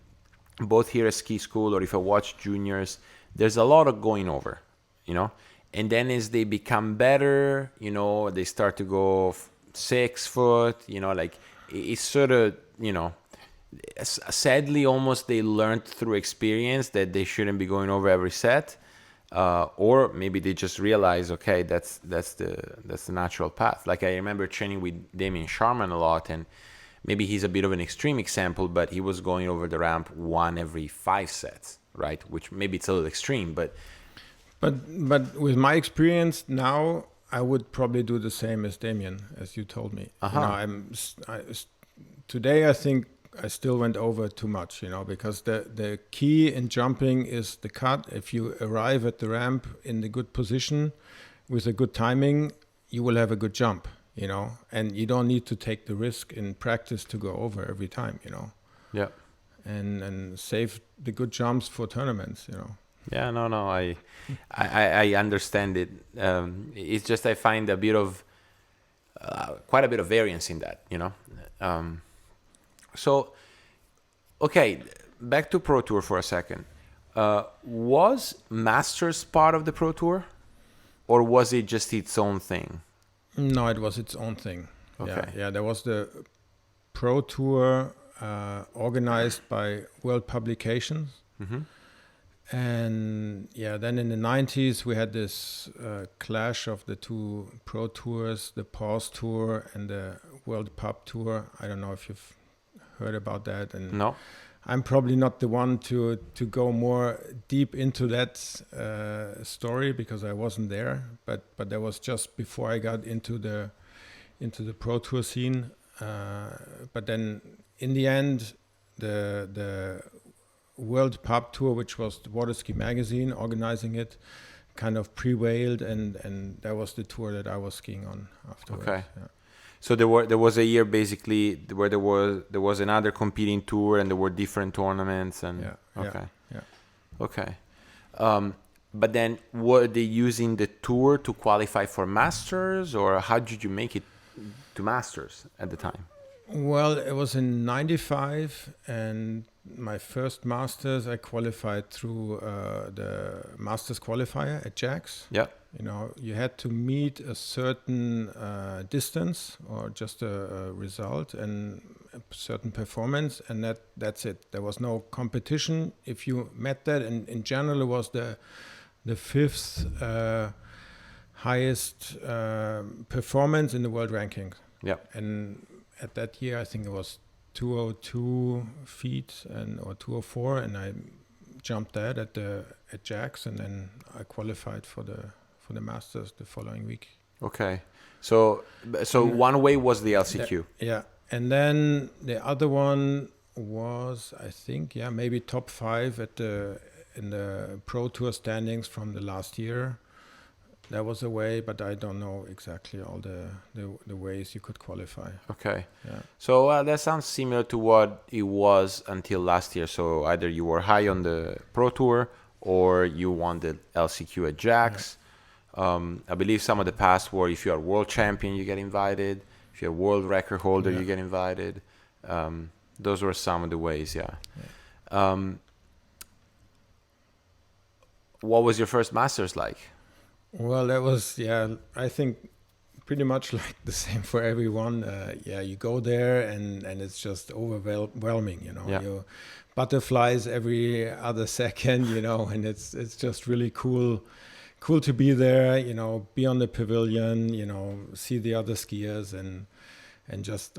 both here at ski school, or if I watch juniors, there's a lot of going over, and then as they become better, they start to go 6 foot, like it's sort of, sadly almost they learned through experience that they shouldn't be going over every set. Or maybe they just realize, okay, that's the natural path. Like I remember training with Damien Sharman a lot, and maybe he's a bit of an extreme example, but he was going over the ramp 1 every 5 sets, right? Which maybe it's a little extreme, but with my experience now, I would probably do the same as Damien, as you told me. Today I think I still went over too much, because the key in jumping is the cut. If you arrive at the ramp in the good position with a good timing, you will have a good jump, and you don't need to take the risk in practice to go over every time, Yeah. And save the good jumps for tournaments, Yeah, no, I understand it. It's just I find a bit of quite a bit of variance in that, So, okay, back to Pro Tour for a second. Was Masters part of the Pro Tour, or was it just its own thing? No, it was its own thing. Okay. Yeah, there was the Pro Tour organized by World Publications. Mm-hmm. And then in the 90s, we had this clash of the two Pro Tours, the Pause Tour and the World Pub Tour. I don't know if you've heard about that. And no, I'm probably not the one to go more deep into that story, because I wasn't there. But that was just before I got into the Pro Tour scene. But then in the end, the World Pub Tour, which was the Water Ski Magazine organizing it, kind of prevailed, and that was the tour that I was skiing on afterwards. Okay. Yeah. So there was a year basically where there was another competing tour, and there were different tournaments, and okay. But then were they using the tour to qualify for Masters, or how did you make it to Masters at the time? Well, it was in '95, and my first Masters I qualified through the Masters qualifier at Jax. Yeah. You had to meet a certain distance, or just a result and a certain performance, and that's it. There was no competition if you met that, and in general it was the 5th highest performance in the world ranking. Yeah. And at that year, I think it was 202 feet or 204, and I jumped that at Jax, and then I qualified for the Masters the following week. Okay, so one way was the LCQ. Yeah, and then the other one was, I think, maybe top 5 in the Pro Tour standings from the last year. That was a way, but I don't know exactly all the ways you could qualify. Okay. Yeah. So that sounds similar to what it was until last year. So either you were high on the Pro Tour, or you won the LCQ at Jax. Yeah. I believe some of the past were, if you are world champion, you get invited. If you're a world record holder, you get invited. Those were some of the ways, What was your first Masters like? Well, that was, I think pretty much like the same for everyone. You go there and it's just overwhelming, Yeah. You butterflies every other second, and it's just really cool to be there, be on the pavilion, see the other skiers and I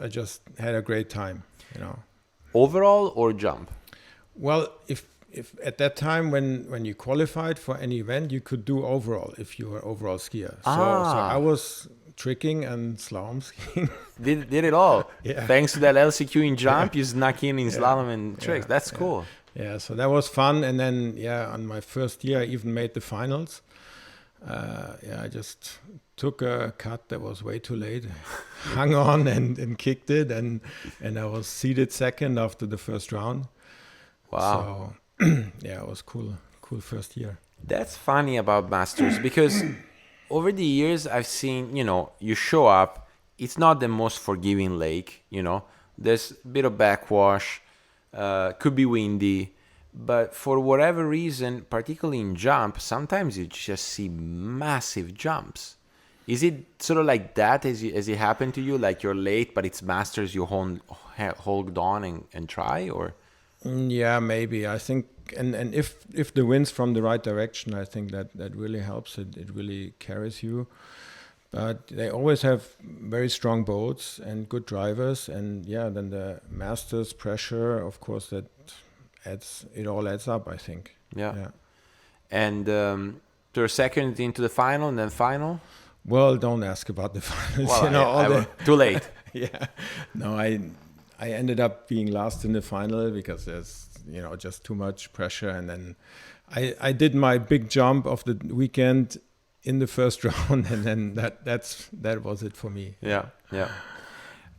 just had a great time. Overall or jump? Well, if at that time when you qualified for any event, you could do overall if you were overall skier. So I was tricking and slalom skiing. Did it all. Yeah. Thanks to that LCQ in jump, you snuck in slalom and tricks. That's cool. Yeah, so that was fun. And then, on my first year, I even made the finals. I just took a cut that was way too late, hung on and kicked it. And I was seeded second after the first round. Wow. So, it was cool first year. That's funny about Masters because over the years I've seen, you show up, it's not the most forgiving lake, there's a bit of backwash, could be windy, but for whatever reason, particularly in jump, sometimes you just see massive jumps. Is it sort of like that as it happened to you, like you're late, but it's Masters, you hold on and try, or? Yeah, maybe. I think, and if the wind's from the right direction, I think that really helps. It really carries you. But they always have very strong boats and good drivers, and then the Masters pressure, of course, that all adds up, I think. Yeah. And to second into the final and then final. Well, don't ask about the finals. Well, too late. Yeah. No, I ended up being last in the final because there's just too much pressure, and then I did my big jump of the weekend in the first round, and then that was it for me. Yeah.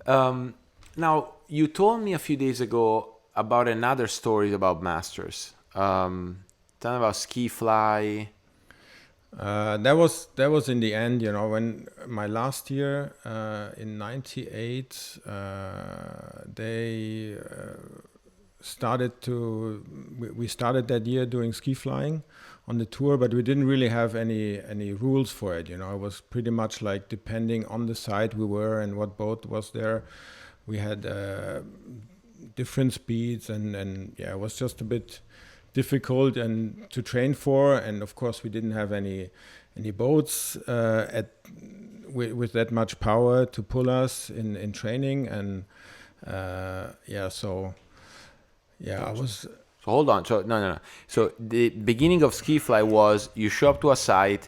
Now you told me a few days ago about another story about Masters. Tell me about ski fly. That was in the end, when my last year in '98, they we started that year doing ski flying on the tour, but we didn't really have any rules for it. It was pretty much like depending on the site we were and what boat was there. We had different speeds and it was just a bit difficult and to train for, and of course we didn't have any boats with that much power to pull us in training, and I was. So hold on. So no. So the beginning of ski fly was you show up to a site,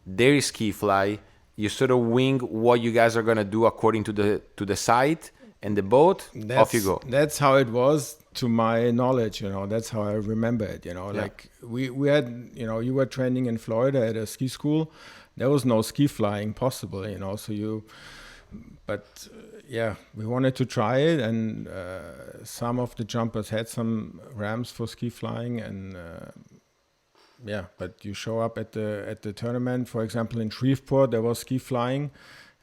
there is ski fly, you sort of wing what you guys are gonna do according to the site and the boat. Off you go. That's how it was, to my knowledge. That's how I remember it. Like we had, you were training in Florida at a ski school. There was no ski flying possible. We wanted to try it, and some of the jumpers had some ramps for ski flying, and but you show up at the tournament, for example in Shreveport, there was ski flying,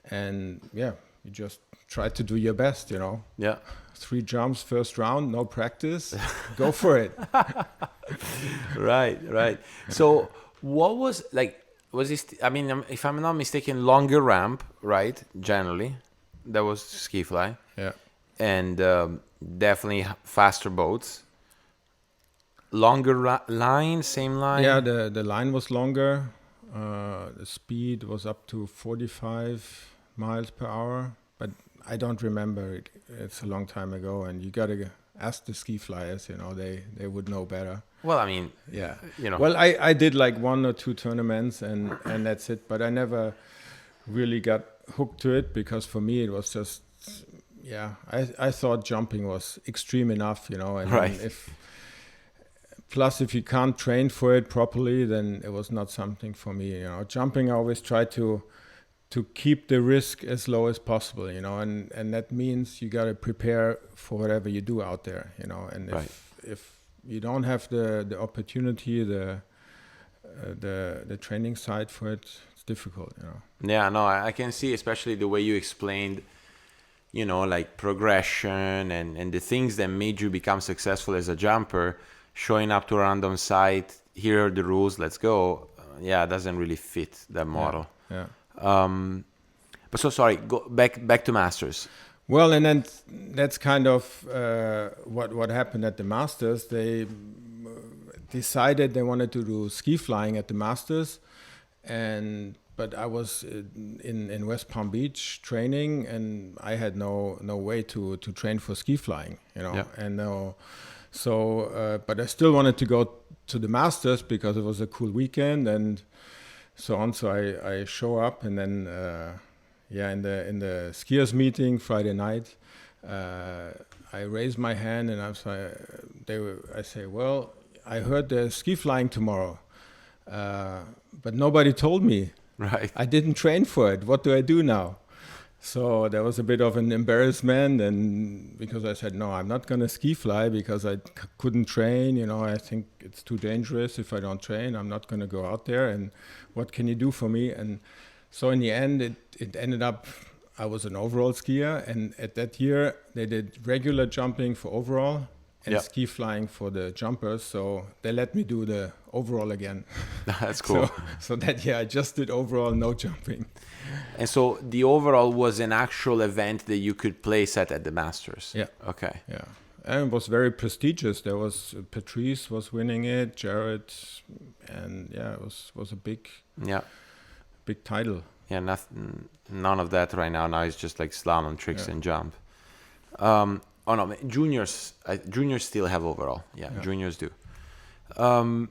and you just try to do your best. Yeah. 3 jumps first round, no practice, go for it. Right. So what was this, if I'm not mistaken, longer ramp, right? Generally, that was ski fly. Yeah. And definitely faster boats. Longer line, same line? Yeah, the line was longer. The speed was up to 45 miles per hour, but I don't remember it. It's a long time ago, and you gotta ask the ski flyers. They would know better. Well, yeah. Well, I did like 1 or 2 tournaments, and that's it. But I never really got hooked to it, because for me it was just, I thought jumping was extreme enough, and right. Plus, if you can't train for it properly, then it was not something for me. Jumping, I always try to keep the risk as low as possible. And that means you got to prepare for whatever you do out there. And if you don't have the opportunity, the training side for it, it's difficult. Yeah, no, I can see, especially the way you explained like progression and the things that made you become successful as a jumper, showing up to a random site, here are the rules, let's go. Doesn't really fit that model. Yeah. But so sorry, go back to Masters. Well, and then that's kind of what happened at the Masters. They decided they wanted to do ski flying at the Masters, but I was in West Palm Beach training, and I had no way to train for ski flying, and but I still wanted to go to the Masters because it was a cool weekend and so on. So I show up, and then in the skiers meeting Friday night, I raised my hand and I say, well, I heard there's ski flying tomorrow, but nobody told me. Right. I didn't train for it. What do I do now? So there was a bit of an embarrassment, and because I said, no, I'm not going to ski fly because I couldn't train. I think it's too dangerous if I don't train. I'm not going to go out there, and what can you do for me? And so in the end, it ended up, I was an overall skier, and at that year, they did regular jumping for overall and ski flying for the jumpers. So they let me do the overall again. That's cool. So that year, I just did overall, no jumping. And so the overall was an actual event that you could place at the Masters. Yeah. Okay. Yeah. And it was very prestigious. There was Patrice was winning it, Jared, and it was a big title. Yeah, none of that right now. Now it's just like slalom tricks and jump. Oh no, juniors still have overall. Yeah. Juniors do. All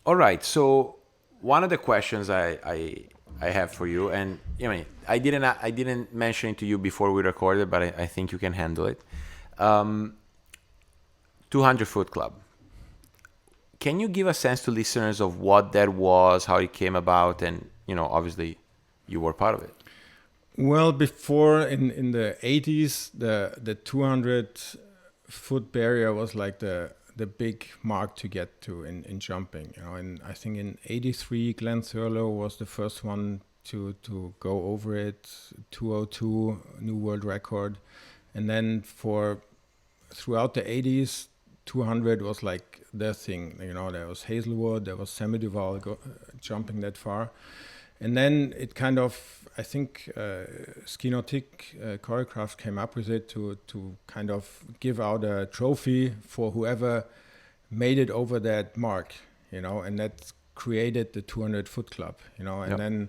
right. So one of the questions I have for you, and I didn't mention it to you before we recorded, but I think you can handle it. 200-foot club. Can you give a sense to listeners of what that was, how it came about, and obviously you were part of it? Well, before in the 80s, the 200-foot barrier was like the big mark to get to in jumping. And I think in 83, Glenn Thurlow was the first one to go over it, 202, new world record. And then throughout the 80s, 200 was like their thing. There was Hazelwood, there was Sammy Duval jumping that far. And then it kind of, I think Ski Nautique choreographs came up with it to kind of give out a trophy for whoever made it over that mark, and that created the 200-foot club, and then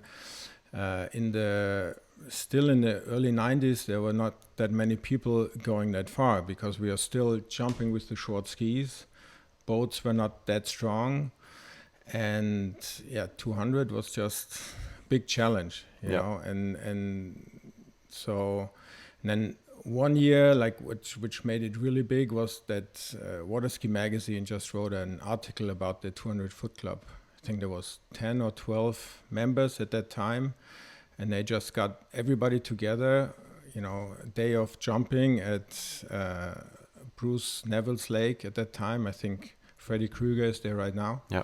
still in the early 90s, there were not that many people going that far because we are still jumping with the short skis. Boats were not that strong. And 200 was just big challenge, you know, and so then one year, like which made it really big, was that Water Ski Magazine just wrote an article about the 200-foot club. I think there was 10 or 12 members at that time, and they just got everybody together, a day of jumping at Bruce Neville's Lake at that time. I think Freddy Krueger is there right now. Yeah.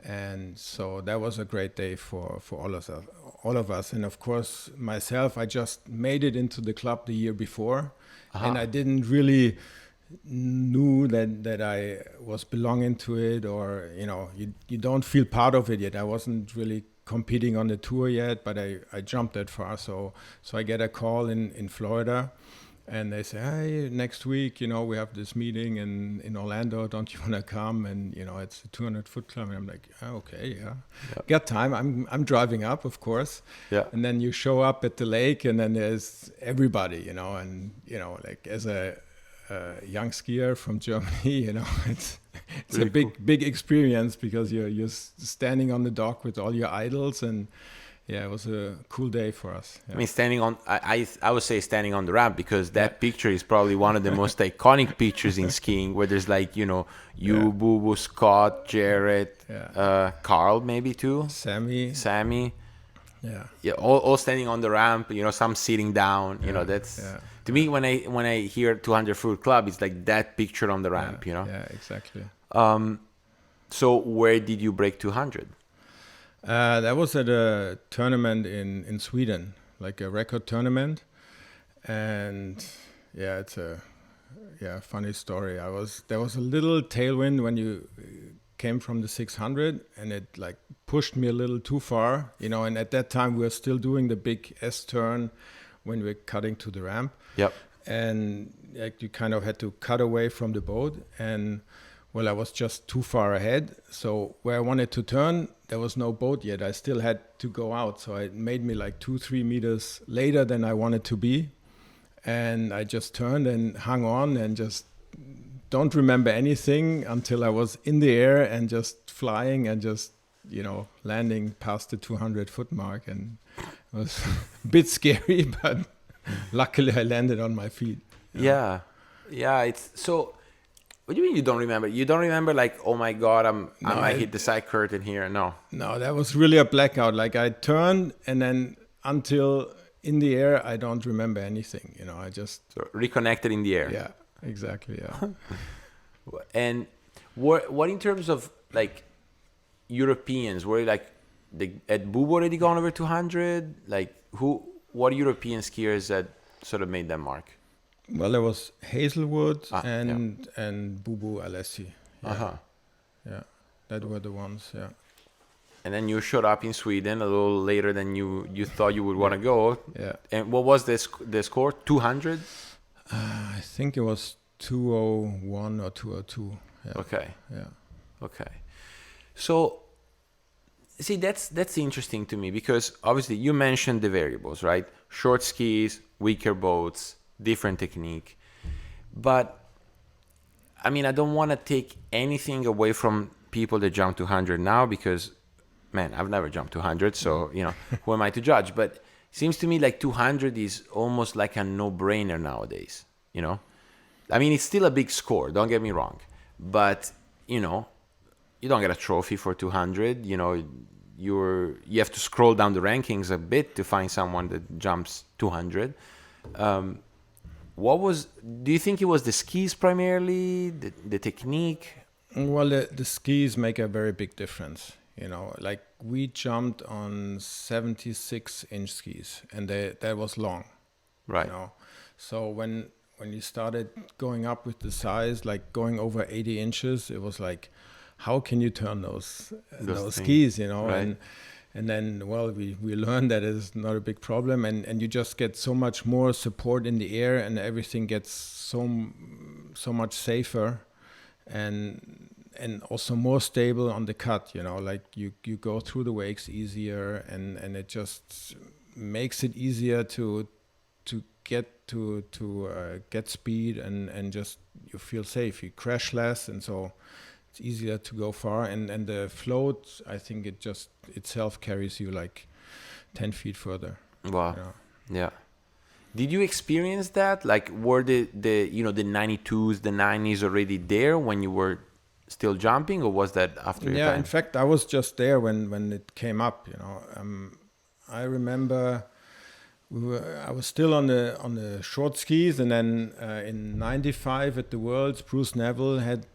And so that was a great day for all of us. And of course, myself, I just made it into the club the year before. Uh-huh. And I didn't really knew that I was belonging to it, or, you don't feel part of it yet. I wasn't really competing on the tour yet, but I jumped that far. So I get a call in Florida. And they say, hey, next week, we have this meeting in Orlando. Don't you want to come? And, it's a 200-foot club. And I'm like, okay, yeah. Got time. I'm driving up, of course. Yeah. And then you show up at the lake, and then there's everybody, and, like as a young skier from Germany, it's really a big experience because you're standing on the dock with all your idols, and it was a cool day for us. Yeah. I mean, standing on, I would say standing on the ramp, because that picture is probably one of the most iconic pictures in skiing, where there's like, you, Boo Boo, Scott, Jared, Carl maybe too. Sammy. Yeah, all standing on the ramp, some sitting down, that's, to me, when I hear 200-foot club, it's like that picture on the ramp, Yeah, exactly. So where did you break 200? That was at a tournament in Sweden, like a record tournament. And yeah, it's a funny story. There was a little tailwind when you came from the 600, and it like pushed me a little too far, and at that time we were still doing the big S turn when we're cutting to the ramp. Yep. And like you kind of had to cut away from the boat, and well, I was just too far ahead. So where I wanted to turn, there was no boat yet. I still had to go out. So it made me like 2-3 meters later than I wanted to be. And I just turned and hung on and just don't remember anything until I was in the air and just flying and just, landing past the 200-foot mark. And it was a bit scary, but luckily I landed on my feet. Yeah. It's so. What do you mean you don't remember? You don't remember like, oh my God, I might hit the side curtain here. No, that was really a blackout. Like I turned, and then until in the air, I don't remember anything. I just reconnected in the air. Yeah, exactly. Yeah. And what in terms of like Europeans, were like at Boob already gone over 200? Like what European skiers that sort of made that mark? Well, there was Hazelwood and Bubu Alessi. Yeah. Yeah, that were the ones. Yeah. And then you showed up in Sweden a little later than you thought you would want to go. Yeah. And what was the score? 200? I think it was 201 or 202. Yeah. Okay. Yeah. Okay. So, see, that's interesting to me because obviously you mentioned the variables, right? Short skis, weaker boats, different technique. But I mean, I don't want to take anything away from people that jump 200 now because, man, I've never jumped 200, so who am I to judge? But it seems to me like 200 is almost like a no-brainer nowadays. I mean, it's still a big score, don't get me wrong, but you don't get a trophy for 200. You have to scroll down the rankings a bit to find someone that jumps 200. Do you think it was the skis primarily, the technique? Well, the skis make a very big difference. Like we jumped on 76-inch skis, and that was long. Right. So when you started going up with the size, like going over 80 inches, it was like, how can you turn those skis? Right. And then, well, we learned that it's not a big problem, and you just get so much more support in the air, and everything gets so much safer, and also more stable on the cut. Like you go through the wakes easier, and it just makes it easier to get speed, and just you feel safe. You crash less, and so it's easier to go far, and the float, I think it just itself carries you like 10 feet further. Wow. Yeah. Did you experience that? Like, were the 92s, the 90s already there when you were still jumping, or was that after your time? In fact, I was just there when it came up. I remember I was still on the short skis, and then in '95 at the Worlds, Bruce Neville had,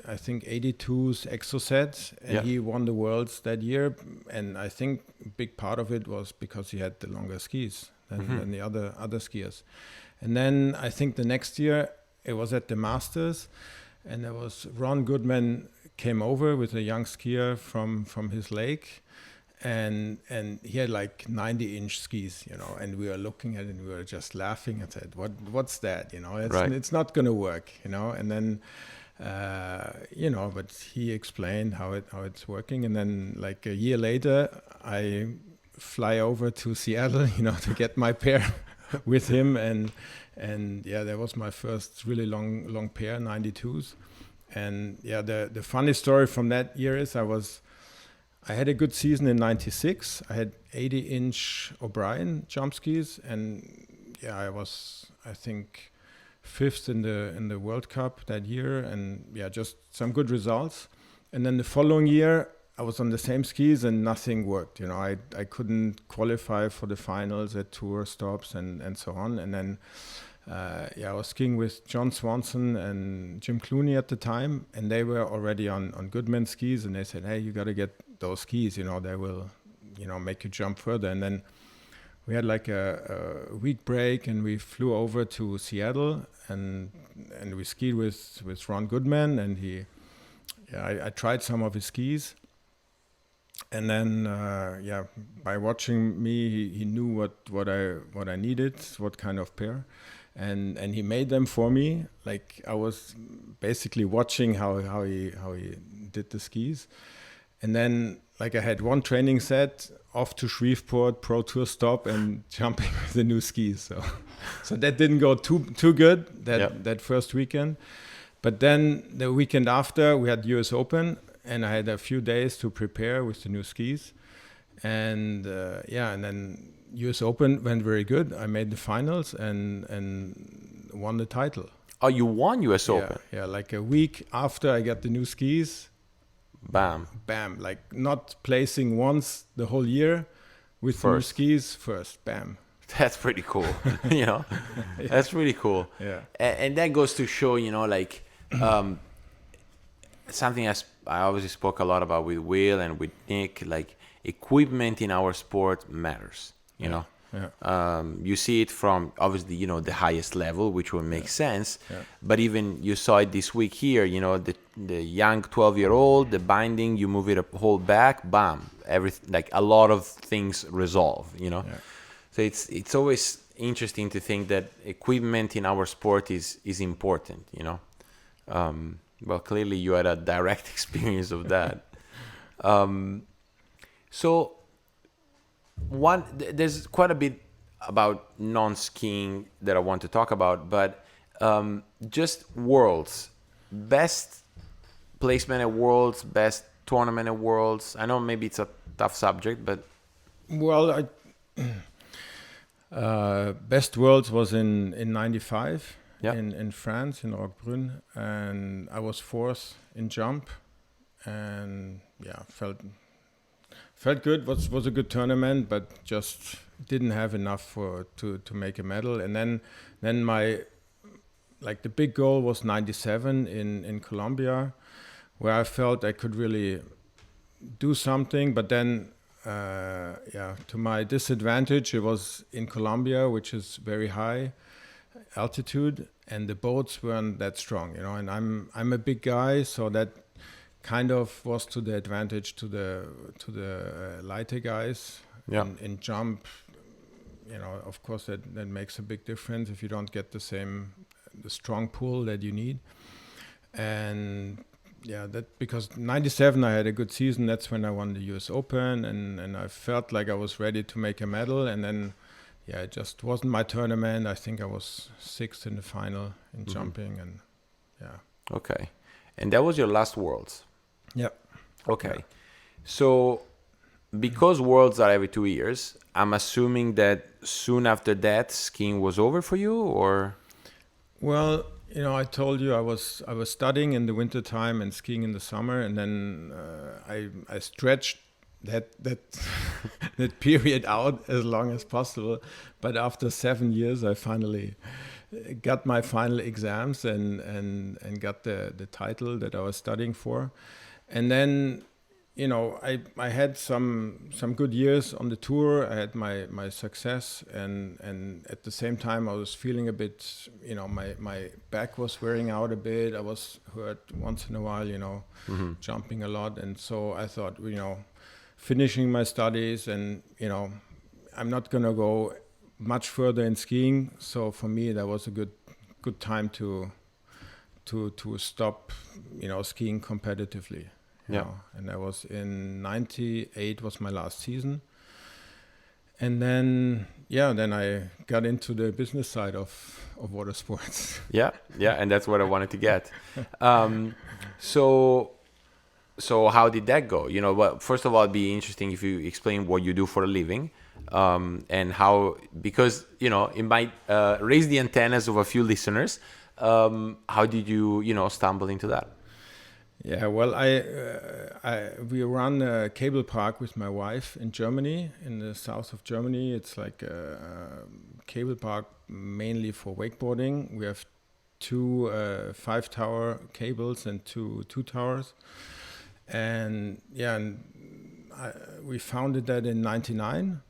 I think, 82's Exocet, and he won the Worlds that year. And I think a big part of it was because he had the longer skis than the other skiers. And then I think the next year it was at the Masters, and there was Ron Goodman came over with a young skier from his lake, and he had like 90-inch skis, and we were looking at it and we were just laughing and said, what's that? It's not going to work, and then but he explained how it's working, and then like a year later I fly over to Seattle to get my pair with him, and that was my first really long pair, 92s. And the funny story from that year is I had a good season in 96. I had 80-inch O'Brien jump skis, and I was, I think, 5th in the World Cup that year, and just some good results. And then the following year I was on the same skis and nothing worked. I couldn't qualify for the finals at tour stops and so on. And then I was skiing with John Swanson and Jim Clooney at the time, and they were already on Goodman skis, and they said, hey, you got to get those skis, they will make you jump further. And then we had like a week break, and we flew over to Seattle, and we skied with Ron Goodman, and I tried some of his skis, and then by watching me, he knew what I needed, what kind of pair, and he made them for me. Like I was basically watching how he did the skis, and then like I had one training set, off to Shreveport, Pro Tour stop, and jumping with the new skis. So that didn't go too good that first weekend. But then the weekend after, we had US Open, and I had a few days to prepare with the new skis. And and then US Open went very good. I made the finals and won the title. Oh, you won US Open? Yeah, like a week after I got the new skis. Bam. Like not placing once the whole year with the new skis first. Bam. That's pretty cool. That's really cool. Yeah. And that goes to show, like something I obviously spoke a lot about with Will and with Nick, like equipment in our sport matters, you know. Yeah. You see it from obviously, the highest level, which will make sense. Yeah. But even you saw it this week here, the young 12-year-old, the binding, you move it a whole back, bam, everything, like a lot of things resolve, Yeah. So it's always interesting to think that equipment in our sport is important, Well, clearly you had a direct experience of that. So there's quite a bit about non-skiing that I want to talk about, but just worlds, best placement at worlds, best tournament at worlds. I know maybe it's a tough subject, but well, best worlds was in 95 in France, in Roquebrune, and I was fourth in jump, and felt good. Was a good tournament, but just didn't have enough to make a medal. And then my the big goal was 97 in Colombia, where I felt I could really do something, but then to my disadvantage, it was in Colombia, which is very high altitude, and the boats weren't that strong, and I'm a big guy, so that kind of was to the advantage to the lighter guys. In jump, of course that makes a big difference if you don't get the strong pull that you need. And that because 97 I had a good season. That's when I won the US Open, and I felt like I was ready to make a medal. And then it just wasn't my tournament. I think I was sixth in the final in jumping, and Okay. And that was your last Worlds? Yeah. Okay. Yeah. So because Worlds are every 2 years, I'm assuming that soon after that skiing was over for you, or? Well, I told you I was studying in the winter time and skiing in the summer, and then I stretched that that period out as long as possible. But after 7 years, I finally got my final exams and got the title that I was studying for. And then, I had some good years on the tour. I had my success, and at the same time I was feeling a bit, my back was wearing out a bit. I was hurt once in a while, jumping a lot. And so I thought, finishing my studies, and, I'm not going to go much further in skiing. So for me, that was a good time to stop, skiing competitively. And that was in 98 was my last season. And then I got into the business side of water sports. Yeah, and that's what I wanted to get. So how did that go? Well, first of all, it'd be interesting if you explain what you do for a living, and how, because, it might raise the antennas of a few listeners. How did you, stumble into that? Yeah, well, we run a cable park with my wife in Germany, in the south of Germany. It's like a cable park mainly for wakeboarding. We have two 5-tower cables and two 2-towers. And we founded that in 99.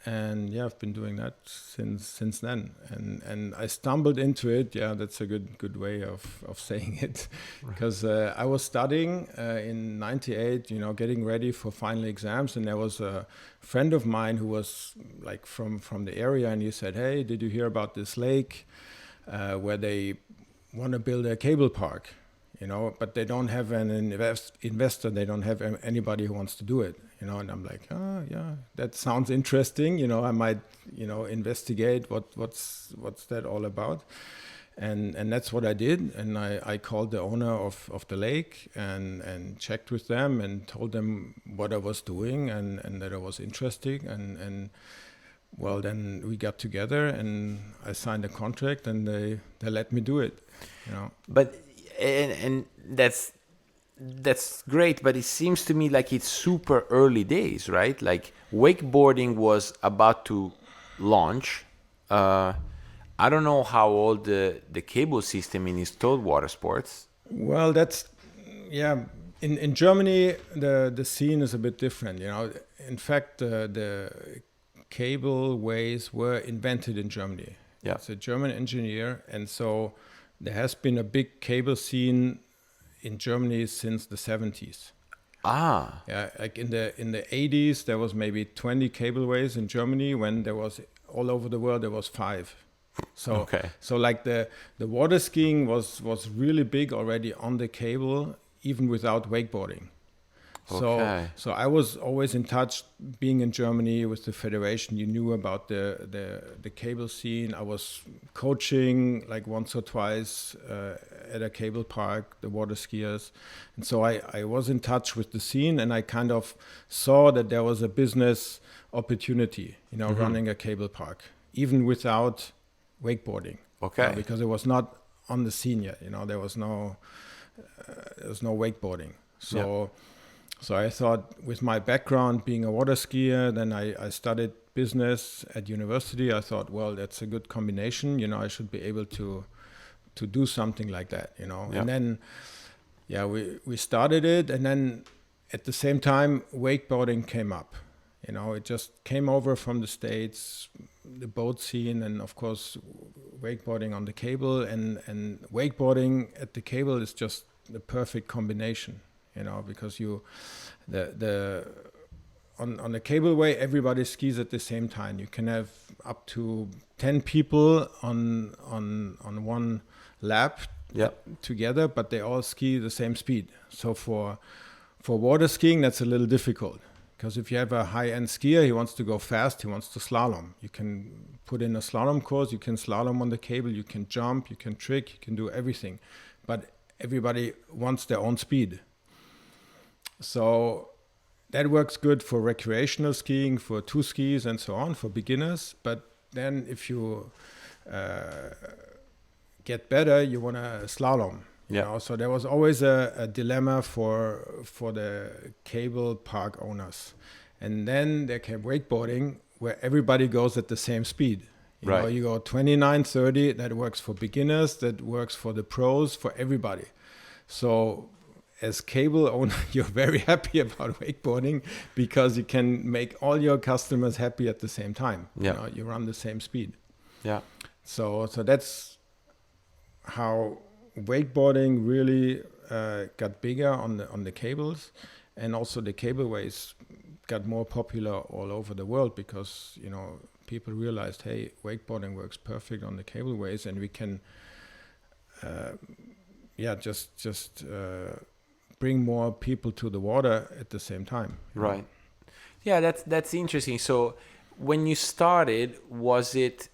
and yeah, I've been doing that since then. And I stumbled into it. Yeah, that's a good way of saying it, because I was studying in '98, getting ready for final exams, and there was a friend of mine who was like from the area, and he said, "Hey, did you hear about this lake where they want to build a cable park?" But they don't have an investor. They don't have anybody who wants to do it. And I'm like, oh yeah, that sounds interesting. I might, investigate what's that all about. And that's what I did. And I called the owner of the lake and checked with them and told them what I was doing and that I was interested. And well, then we got together and I signed a contract and they let me do it. But and that's great, but it seems to me like it's super early days, right? Like wakeboarding was about to launch. I don't know how old the cable system in installed water sports. Well, that's in Germany the scene is a bit different. In fact, the cableways were invented in Germany. Yeah. It's a German engineer, and so there has been a big cable scene in Germany since the 70s. Ah. Yeah, like in the 80s there was maybe 20 cableways in Germany, when there was all over the world there was 5. So so like the water skiing was really big already on the cable, even without wakeboarding. So I was always in touch, being in Germany with the federation. You knew about the cable scene. I was coaching like once or twice at a cable park, the water skiers. And so I was in touch with the scene, and I kind of saw that there was a business opportunity, running a cable park, even without wakeboarding. Okay. Because it was not on the scene yet. There was no wakeboarding. So I thought, with my background being a water skier, then I studied business at university. I thought, well, that's a good combination. I should be able to do something like that. And then, we started it, and then at the same time, wakeboarding came up. It just came over from the States, the boat scene, and of course, wakeboarding on the cable. And wakeboarding at the cable is just the perfect combination. Because on the cableway, everybody skis at the same time. You can have up to 10 people on one lap together, but they all ski the same speed. So for water skiing, that's a little difficult, because if you have a high-end skier, he wants to go fast, he wants to slalom. You can put in a slalom course, you can slalom on the cable, you can jump, you can trick, you can do everything. But everybody wants their own speed. So that works good for recreational skiing, for two skis and so on, for beginners. But then if you get better, you want to slalom. So there was always a dilemma for the cable park owners. And then there came wakeboarding, where everybody goes at the same speed. You go 29, 30, that works for beginners, that works for the pros, for everybody. So as cable owner, you're very happy about wakeboarding, because you can make all your customers happy at the same time. You run the same speed. So that's how wakeboarding really got bigger on the cables, and also the cableways got more popular all over the world, because people realized, hey, wakeboarding works perfect on the cableways, and we can just bring more people to the water at the same time. Right. Yeah, that's interesting. So when you started, was it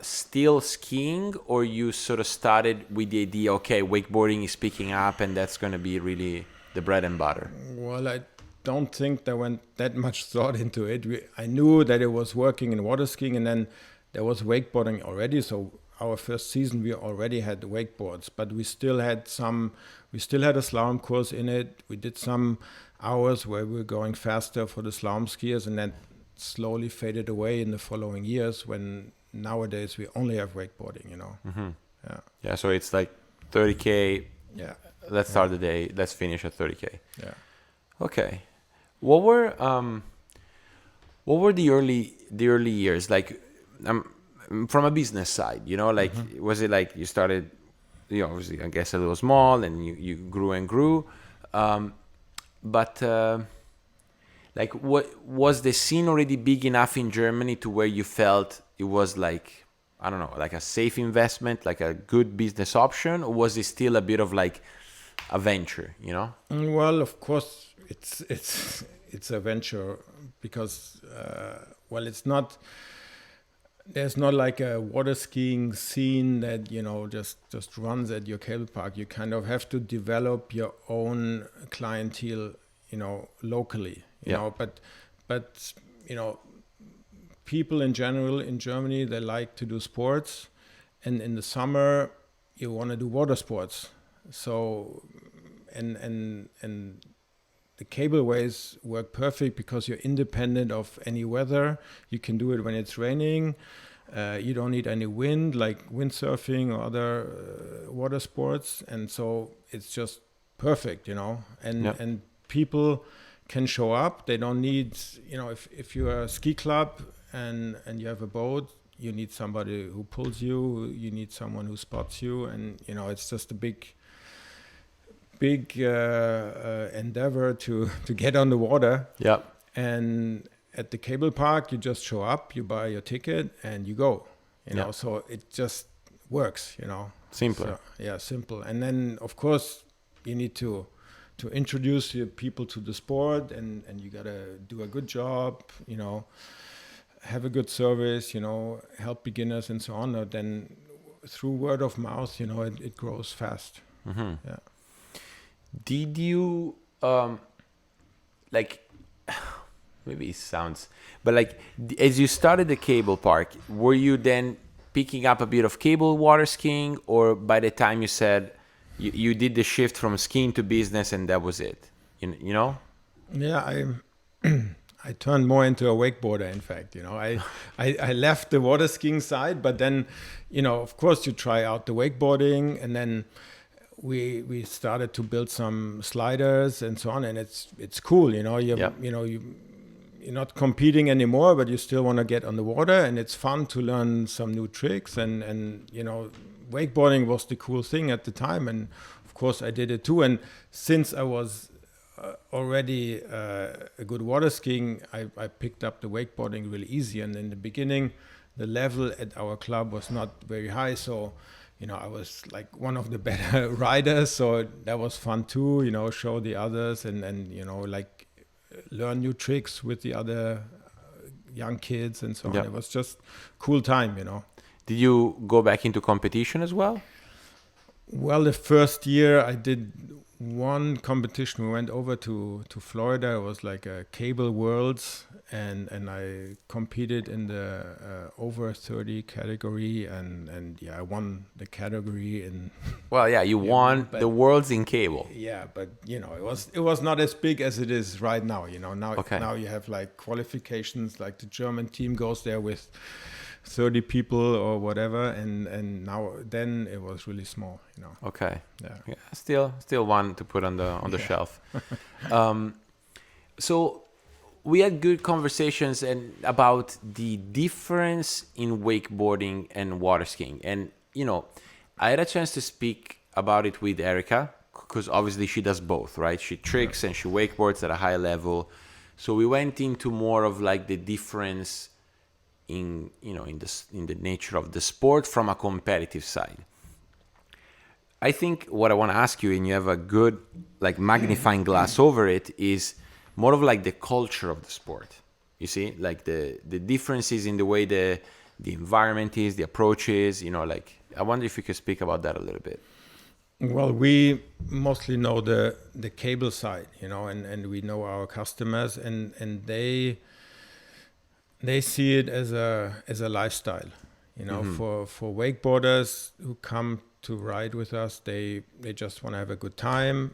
still skiing, or you sort of started with the idea, okay, wakeboarding is picking up and that's going to be really the bread and butter? Well, I don't think there went that much thought into it. I knew that it was working in water skiing, and then there was wakeboarding already. So our first season, we already had the wakeboards, but we still had a slalom course in it. We did some hours where we were going faster for the slalom skiers, and then slowly faded away in the following years, when nowadays we only have wakeboarding, Yeah, so it's like 30K. Yeah. Let's start the day. Let's finish at 30K. Yeah. Okay. What were the early the early years, like from a business side, you know, like was it like you started, you know, obviously I guess a little small and you grew and grew, but like what was the scene already big enough in Germany to where you felt it was like, I don't know, like a safe investment, like a good business option, or was it still a bit of like a venture, you know? Well, of course, it's a venture because well, it's not. There's not like a water skiing scene that, you know, just runs at your cable park. You kind of have to develop your own clientele, you know, locally. You know, but you know, people in general in Germany, they like to do sports, and in the summer you want to do water sports. So and the cableways work perfect because you're independent of any weather. You can do it when it's raining. You don't need any wind, like windsurfing or other water sports, and so it's just perfect, you know. And people can show up. They don't need, you know, if you're a ski club and you have a boat, you need somebody who pulls you. You need someone who spots you, and you know, it's just a big endeavor to get on the water. Yeah. And at the cable park, you just show up, you buy your ticket, and you go. You know, so it just works. You know, Simpler. So, simple. And then, of course, you need to introduce your people to the sport, and you gotta do a good job. You know, have a good service. You know, help beginners and so on. And then through word of mouth, you know, it grows fast. Mm-hmm. Yeah. Did you like maybe it sounds, but like as you started the cable park, were you then picking up a bit of cable water skiing, or by the time you said you did the shift from skiing to business and that was it? You know? Yeah, I turned more into a wakeboarder. In fact, you know, I left the water skiing side, but then, you know, of course, you try out the wakeboarding, and then we started to build some sliders and so on, and it's cool, you know. You're not competing anymore, but you still want to get on the water, and it's fun to learn some new tricks, and you know, wakeboarding was the cool thing at the time, and of course I did it too. And since I was already a good water skiing, I picked up the wakeboarding really easy. And in the beginning, the level at our club was not very high, so you know, I was like one of the better riders, so that was fun too, you know, show the others and you know, like learn new tricks with the other young kids and so on. It was just cool time, you know. Did you go back into competition as well? Well, the first year I did one competition. We went over to Florida. It was like a cable worlds, and I competed in the over 30 category, and yeah, I won the category in. Well, yeah, you won the worlds in cable. Yeah, but you know, it was not as big as it is right now. You know, now you have like qualifications, like the German team goes there with 30 people or whatever, and now then it was really small, you know. Okay. Yeah. Still one to put on the shelf. So we had good conversations and about the difference in wakeboarding and water skiing, and you know, I had a chance to speak about it with Erica because obviously she does both, right? She tricks and she wakeboards at a high level. So we went into more of like the difference in the nature of the sport from a competitive side. I think what I want to ask you, and you have a good like magnifying glass over it, is more of like the culture of the sport. You see, like the differences in the way the environment is, the approach is, you know, like I wonder if you could speak about that a little bit. Well, we mostly know the cable side, you know, and we know our customers, and they see it as a lifestyle, you know. For wakeboarders who come to ride with us, they just want to have a good time.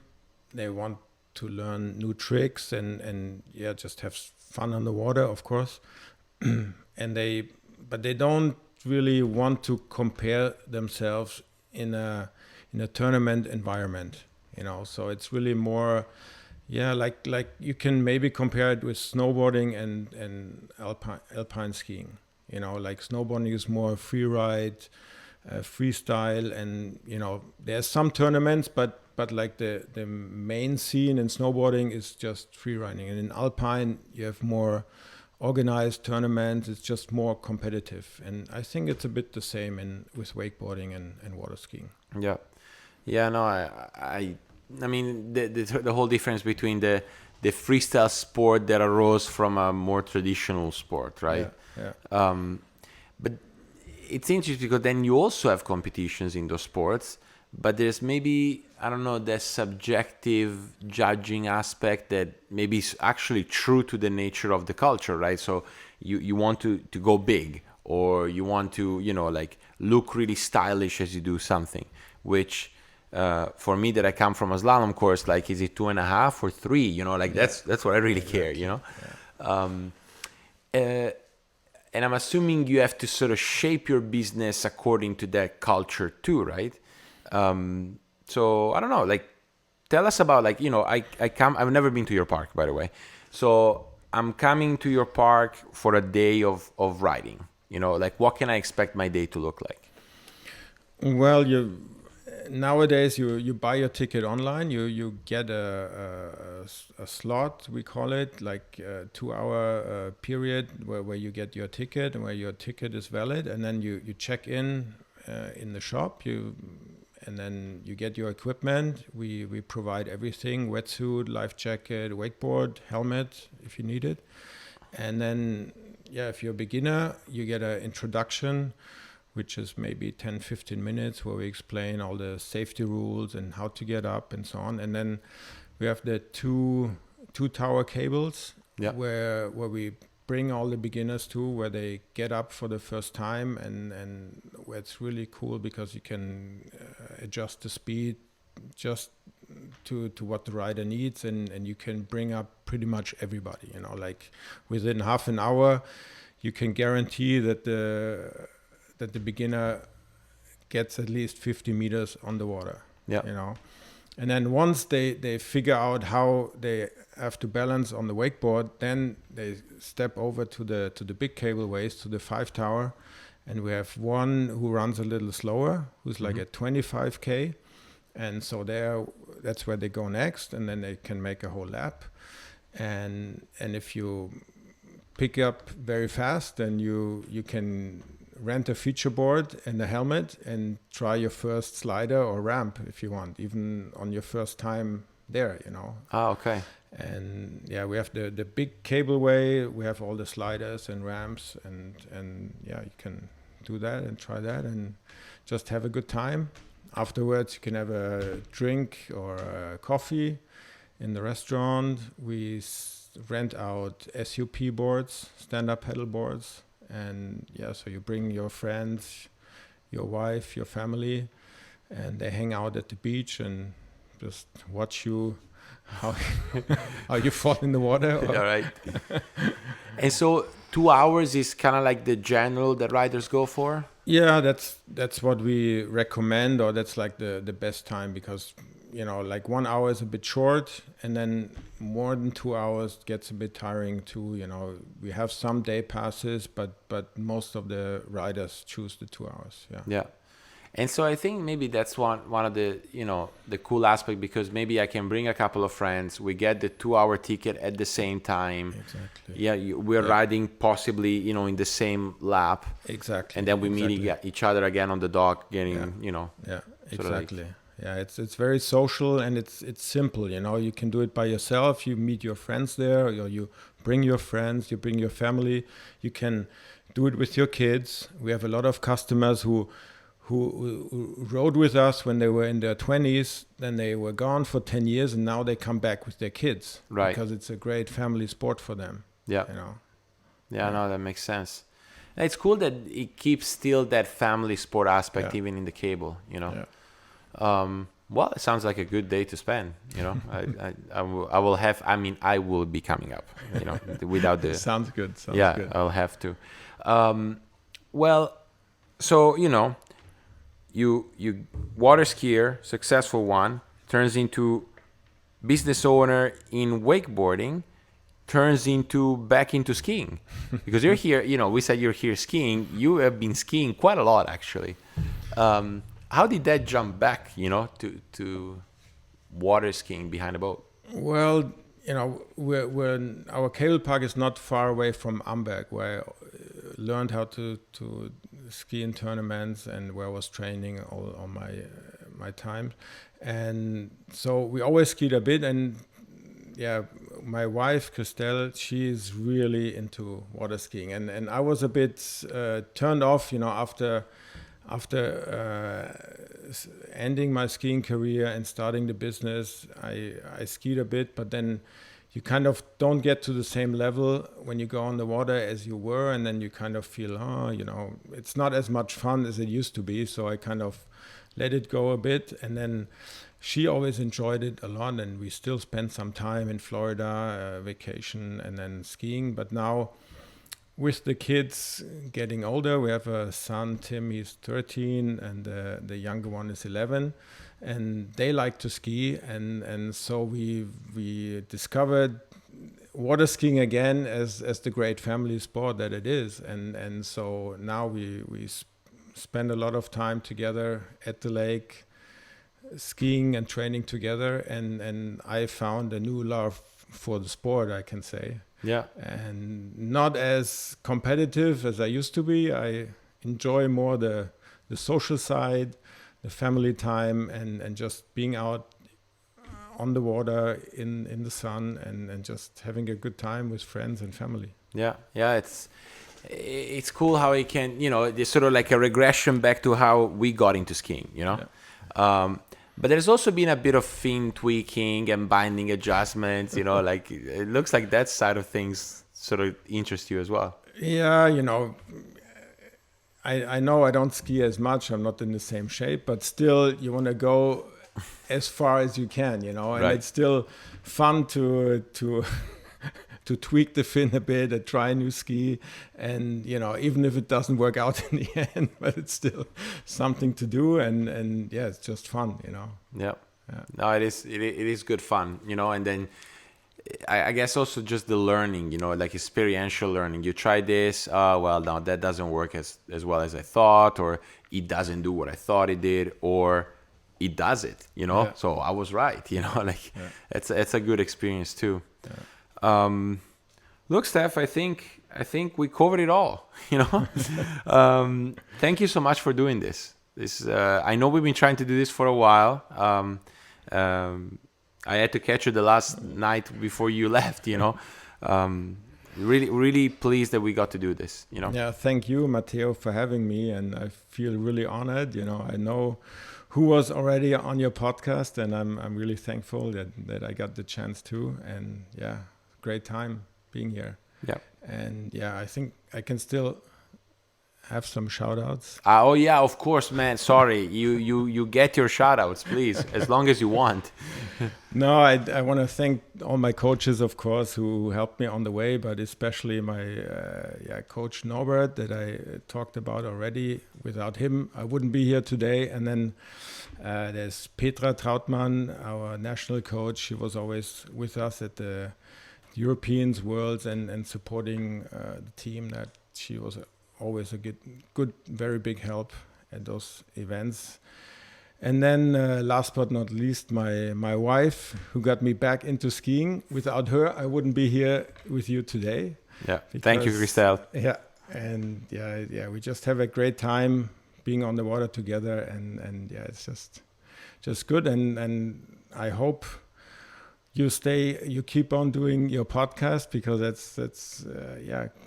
They want to learn new tricks and just have fun on the water, of course. But they don't really want to compare themselves in a tournament environment, you know. So it's really more, Yeah, like you can maybe compare it with snowboarding and alpine skiing. You know, like snowboarding is more free ride, freestyle, and you know there's some tournaments, but like the main scene in snowboarding is just free riding, and in alpine you have more organized tournaments. It's just more competitive, and I think it's a bit the same in with wakeboarding and water skiing. Yeah. Yeah, no, I mean the whole difference between the freestyle sport that arose from a more traditional sport, right? Yeah, But it's interesting because then you also have competitions in those sports, but there's maybe, I don't know, the subjective judging aspect that maybe is actually true to the nature of the culture, right? So you want to go big, or you want to, you know, like look really stylish as you do something, which for me that I come from a slalom course, like, is it 2.5 or 3? You know, like that's what I really care, you know? And I'm assuming you have to sort of shape your business according to that culture too, right? So I don't know, like, tell us about, like, you know, I've never been to your park, by the way. So I'm coming to your park for a day of riding, you know, like, what can I expect my day to look like? Well, nowadays you buy your ticket online. You get a slot, we call it, like a 2 hour period where you get your ticket and where your ticket is valid, and then you check in the shop. And then you get your equipment. We provide everything: wetsuit, life jacket, wakeboard, helmet if you need it. And then if you're a beginner, you get an introduction, which is maybe 10-15 minutes, where we explain all the safety rules and how to get up and so on. And then we have the two tower cables, where we bring all the beginners to, where they get up for the first time, and where it's really cool because you can adjust the speed just to what the rider needs, and you can bring up pretty much everybody, you know, like within half an hour you can guarantee that the beginner gets at least 50 meters on the water, you know. And then once they figure out how they have to balance on the wakeboard, then they step over to the big cableways, to the 5 tower. And we have one who runs a little slower, who's like at 25K. And so that's where they go next, and then they can make a whole lap. And if you pick up very fast, then you can rent a feature board and a helmet and try your first slider or ramp if you want, even on your first time there, you know. Okay. And we have the big cableway, we have all the sliders and ramps, and you can do that and try that and just have a good time. Afterwards you can have a drink or a coffee in the restaurant. We rent out SUP boards, stand-up paddle boards. And so you bring your friends, your wife, your family, and they hang out at the beach and just watch you how you fall in the water. All right. And so 2 hours is kind of like the general that riders go for? Yeah, that's what we recommend, or that's like the best time, because you know, like 1 hour is a bit short, and then more than 2 hours gets a bit tiring too. You know, we have some day passes, but most of the riders choose the 2 hours. Yeah. And so I think maybe that's one of the, you know, the cool aspect, because maybe I can bring a couple of friends. We get the 2 hour ticket at the same time. Exactly. Yeah, we're riding possibly, you know, in the same lap. Exactly. And then we meet each other again on the dock, getting, you know. Yeah, exactly. It's very social, and it's simple, you know. You can do it by yourself. You meet your friends there, or you bring your friends, you bring your family. You can do it with your kids. We have a lot of customers who rode with us when they were in their 20s, then they were gone for 10 years, and now they come back with their kids. Right. Because it's a great family sport for them. Yeah. You know. Yeah, no, that makes sense. And it's cool that it keeps still that family sport aspect even in the cable, you know. Yeah. Well, it sounds like a good day to spend, you know. I will be coming up, you know, without the... Sounds good. Good. I'll have to. Well, so, you know, you water skier, successful one, turns into business owner in wakeboarding turns back into skiing? Because you're here, we said you're here skiing. You have been skiing quite a lot, actually. How did that jump back, to water skiing behind a boat? Well, our cable park is not far away from Amberg, where I learned how to ski in tournaments and where I was training all my time. And so we always skied a bit. And yeah, my wife, Christelle, she is really into water skiing. And I was a bit turned off, after ending my skiing career and starting the business. I skied a bit, but then you kind of don't get to the same level when you go on the water as you were, and then you kind of feel, it's not as much fun as it used to be. So I kind of let it go a bit, and then she always enjoyed it a lot, and we still spend some time in Florida, vacation, and then skiing. But now, with the kids getting older, we have a son, Tim, he's 13, and the younger one is 11, and they like to ski, and so we discovered water skiing again as the great family sport that it is, and so now we spend a lot of time together at the lake, skiing and training together, and I found a new love for the sport, I can say. Yeah. And not as competitive as I used to be. I enjoy more the social side, the family time, and just being out on the water in the sun and just having a good time with friends and family. Yeah. It's cool how it can, it's sort of like a regression back to how we got into skiing, Yeah. But there's also been a bit of fin tweaking and binding adjustments, like it looks like that side of things sort of interests you as well. Yeah, I know I don't ski as much. I'm not in the same shape, but still you want to go as far as you can, and Right. It's still fun to to tweak the fin a bit and try a new ski, and even if it doesn't work out in the end, but it's still something to do, and yeah, it's just fun. Yeah. No, it is good fun, and then I guess also just the learning, like experiential learning. You try this, well, no, that doesn't work as well as I thought, or it doesn't do what I thought it did, or it does it, Yeah. So I was right, like Yeah. it's a good experience too. Look, Steph, I think we covered it all, Thank you so much for doing this. I know we've been trying to do this for a while. I had to catch you the last night before you left, really, really pleased that we got to do this, Yeah, thank you, Matteo, for having me, and I feel really honored. I know who was already on your podcast, and I'm really thankful that I got the chance to. And yeah, great time being here. Yeah. And yeah, I think I can still have some shout outs. Oh yeah, of course, man. Sorry, you get your shout outs, please, as long as you want. No, I want to thank all my coaches, of course, who helped me on the way, but especially my coach Norbert that I talked about already. Without him, I wouldn't be here today. And then there's Petra Trautmann, our national coach. She was always with us at the Europeans, Worlds, and supporting the team. That she was always a good, very big help at those events. And then last but not least, my wife, who got me back into skiing. Without her, I wouldn't be here with you today. Yeah, thank you, Christelle. Yeah, and yeah, we just have a great time being on the water together, and yeah, it's just good. And I hope you keep on doing your podcast, because that's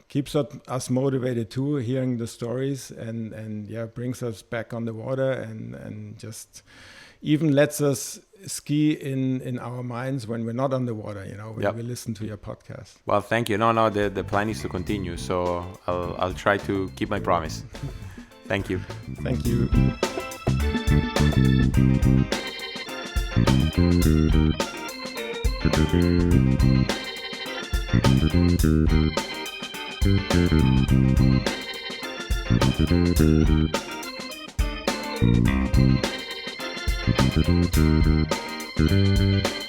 keeps us motivated too, hearing the stories, and brings us back on the water, and just even lets us ski in our minds when we're not on the water, when we listen to your podcast. Well, thank you. No, the plan is to continue, so I'll try to keep my promise. Thank you. Thank you. Thank you.